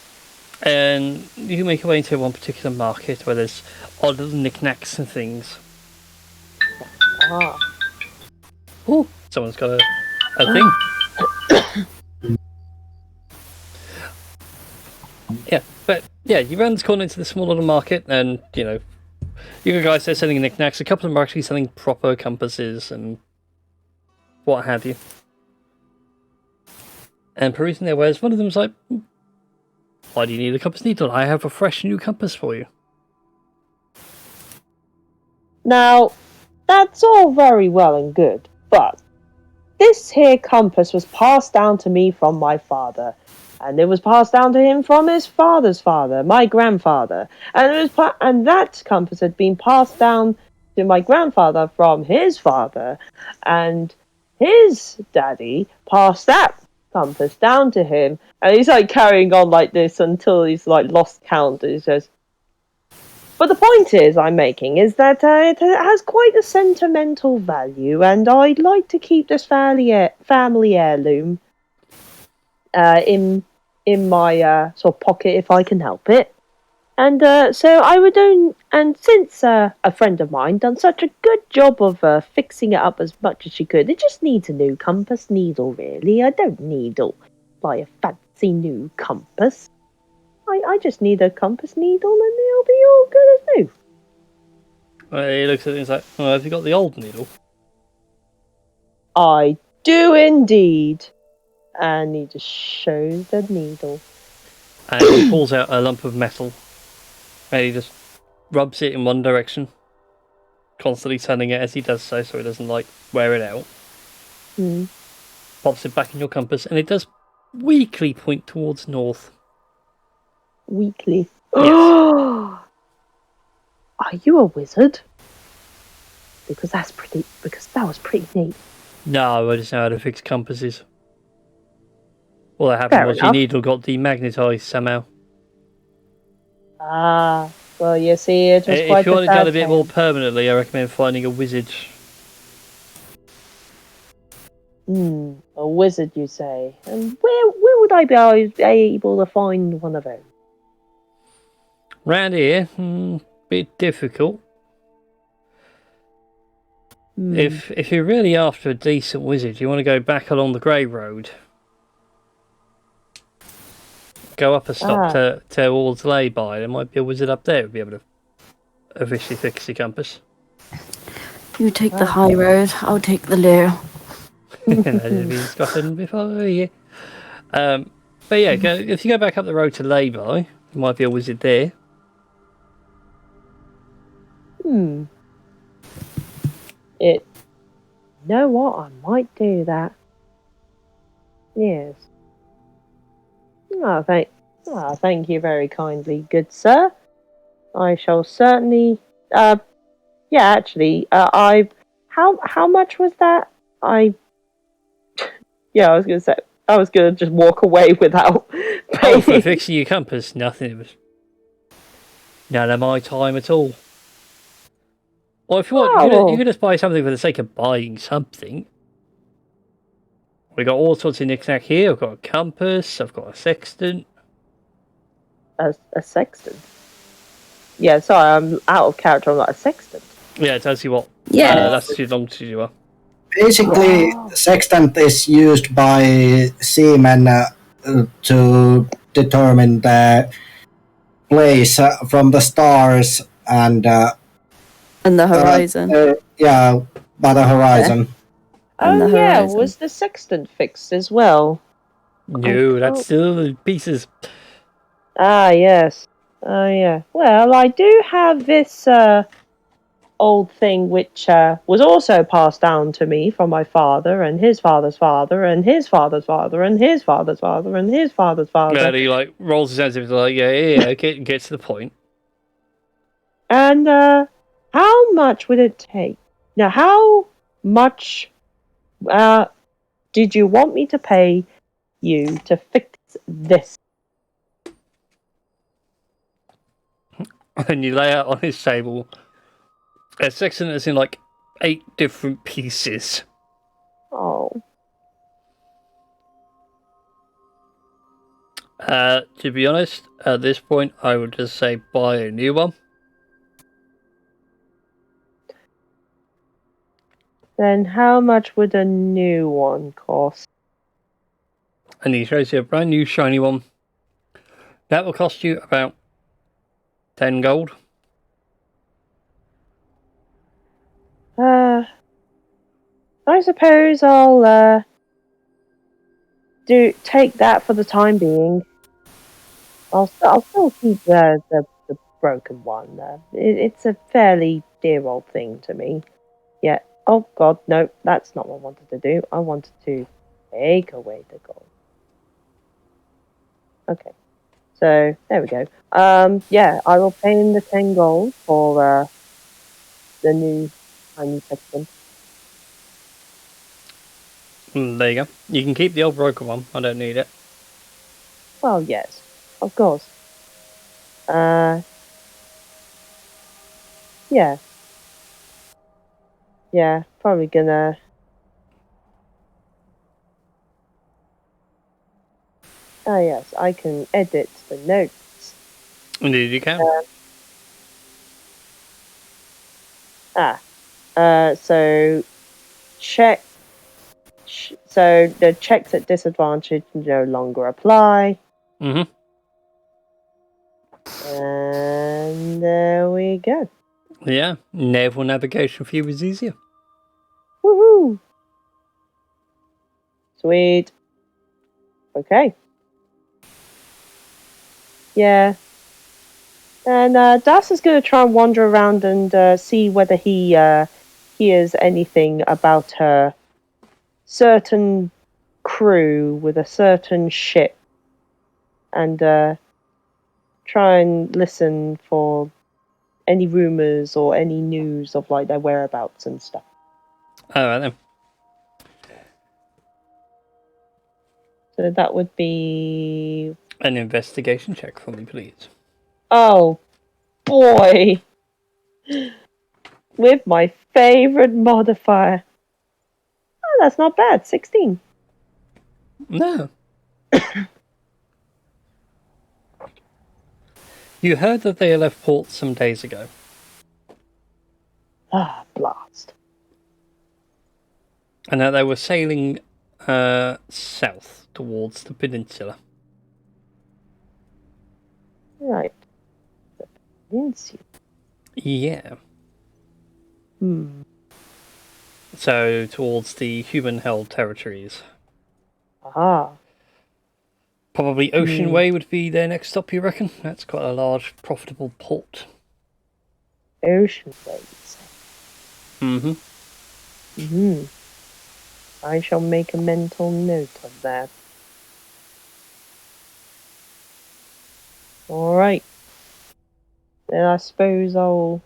And you can make your way into one particular market where there's odd little knickknacks and things. Ah. Oh, someone's got a thing. Yeah, you round this corner into the small little market, and you got guys there selling knickknacks. A couple of them are actually selling proper compasses and what have you. And perusing their wares, one of them's like, "Why do you need a compass needle? I have a fresh new compass for you." Now, that's all very well and good, but this here compass was passed down to me from my father, and it was passed down to him from his father's father, my grandfather, and and that compass had been passed down to my grandfather from his father, and his daddy passed that compass down to him, and he's like carrying on like this until he's like lost count, and he says, but the point I'm making is that it has quite a sentimental value, and I'd like to keep this family heirloom in my sort of pocket if I can help it. And so I would and since a friend of mine done such a good job of fixing it up as much as she could, it just needs a new compass needle, really. I don't need like a fancy new compass. I just need a compass needle and it'll be all good as new. He looks at it and he's like, "Oh, have you got the old needle?" I do indeed. And he just shows the needle. And he pulls out a lump of metal, and he just rubs it in one direction, constantly turning it as he does so it doesn't like wear it out. Pops it back in your compass, and it does weakly point towards north. Weekly. Yes. Are you a wizard? Because that was pretty neat. No, I just know how to fix compasses. All that happened Fair was enough. your needle got demagnetized somehow. Ah, well, you see, it was quite If you want it done a bit sad more tale. permanently, I recommend finding a wizard. A wizard, you say? And where would I be able to find one of those? Round here, bit difficult. If you're really after a decent wizard, you want to go back along the Grey Road. Go up a stop towards Lay-by. There might be a wizard up there who'd be able to officially fix your compass. You take the high road, I'll take the low. That has been Scotland before, yeah. But yeah, if you go back up the road to Lay-by, there might be a wizard there. You know what? I might do that. Yes. Thank you very kindly, good sir. I shall certainly. How much was that? I was gonna say I was gonna just walk away without paying. Oh, for fixing your compass, nothing. It was none of my time at all. Or if you want, you can just buy something for the sake of buying something. We got all sorts of knick-knack here. I've got a compass. I've got a sextant. A sextant? Yeah, sorry, I'm out of character. I'm not a sextant. Yeah, it tells you what. Yeah. That's as long as you are. Basically, sextant is used by seamen to determine the place from the stars and the horizon. by the horizon. And the horizon. Was the sextant fixed as well? No, that's still the pieces. Ah, yes. Oh, yeah. Well, I do have this old thing which was also passed down to me from my father and his father's father and his father's father and his father's father and his father's father. And he like rolls his hands and like, yeah, get to the point. And how much would it take? Now, how much did you want me to pay you to fix this? And you lay out on his table a section that's in like 8 different pieces. Oh. To be honest, at this point, I would just say buy a new one. Then how much would a new one cost? And he shows you a brand new shiny one. That will cost you about 10 gold. I suppose I'll take that for the time being. I'll still keep the broken one. It's a fairly dear old thing to me. Yeah. Oh God, no, that's not what I wanted to do. I wanted to take away the gold. Okay. So there we go. Yeah, I will pay him the 10 gold for the new tiny section. There you go. You can keep the old broken one. I don't need it. Well, yes, of course. Yeah. Yeah, probably gonna. Oh yes, I can edit the notes. Indeed, you can. So check. So the checks at disadvantage no longer apply. Mm-hmm. And there we go. Yeah, naval navigation for you is easier. Woohoo! Sweet. Okay. Yeah. And Das is going to try and wander around and see whether he hears anything about a certain crew with a certain ship. And try and listen for any rumors or any news of like their whereabouts and stuff. All right then. So that would be An investigation check for me, please. oh boy, with my favorite modifier. Oh, that's not bad. 16. No. You heard that they left port some days ago. Ah, blast. And that they were sailing south towards the peninsula. Right. The peninsula. Yeah. Hmm. So towards the human-held territories. Ah. Probably Ocean Way would be their next stop, you reckon? That's quite a large, profitable port. Ocean waves. Mm-hmm. Hmm. I shall make a mental note of that. Alright. Then I suppose I'll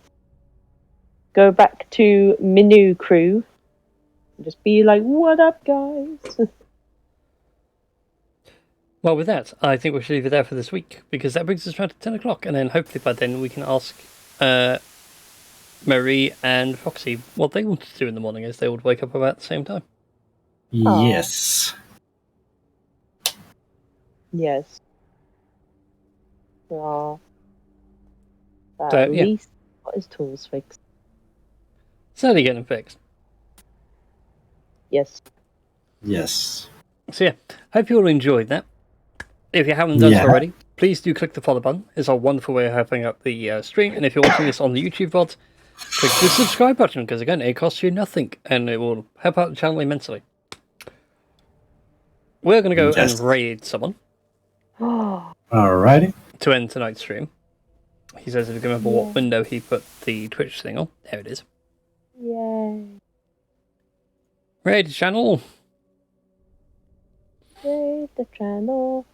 go back to Minu crew. And just be like, what up, guys? Well, with that, I think we should leave it there for this week, because that brings us around to 10 o'clock, and then hopefully by then we can ask Marie and Foxy what they wanted to do in the morning, as they would wake up about the same time. Yes. Yes. Oh. So, At yeah. least got his tools fixed. Slowly getting them fixed. Yes. Yes. So yeah, hope you all enjoyed that. If you haven't done so Yeah. already, please do click the follow button. It's a wonderful way of helping out the stream. And if you're watching this on the YouTube VOD, click the subscribe button, because again, it costs you nothing and it will help out the channel immensely. We're going to go Yes. and raid someone Oh. Alrighty. to end tonight's stream. He says if you can remember what window he put the Twitch thing on. There it is. Yay. Raid the channel. Raid the channel.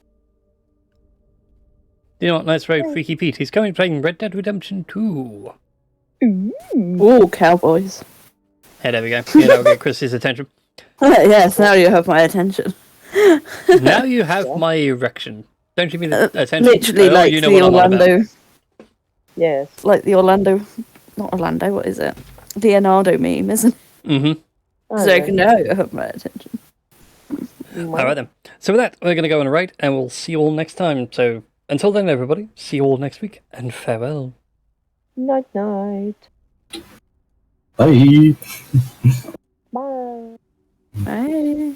You know what? Nice raid, Freaky Pete. He's coming playing Red Dead Redemption 2. Ooh, cowboys. Hey, there we go. Yeah, that'll get Chris's attention. Yes, now you have my attention. Now you have my erection. Don't you mean attention? Literally, like you know the what I'm on about. Orlando. Yes. Like the Orlando. Not Orlando, what is it? Leonardo meme, isn't it? Mm-hmm. So now you have my attention. Alright then. So with that, we're going to go on a raid, and we'll see you all next time. So until then, everybody, see you all next week, and farewell. Night night. Bye. Bye. Bye.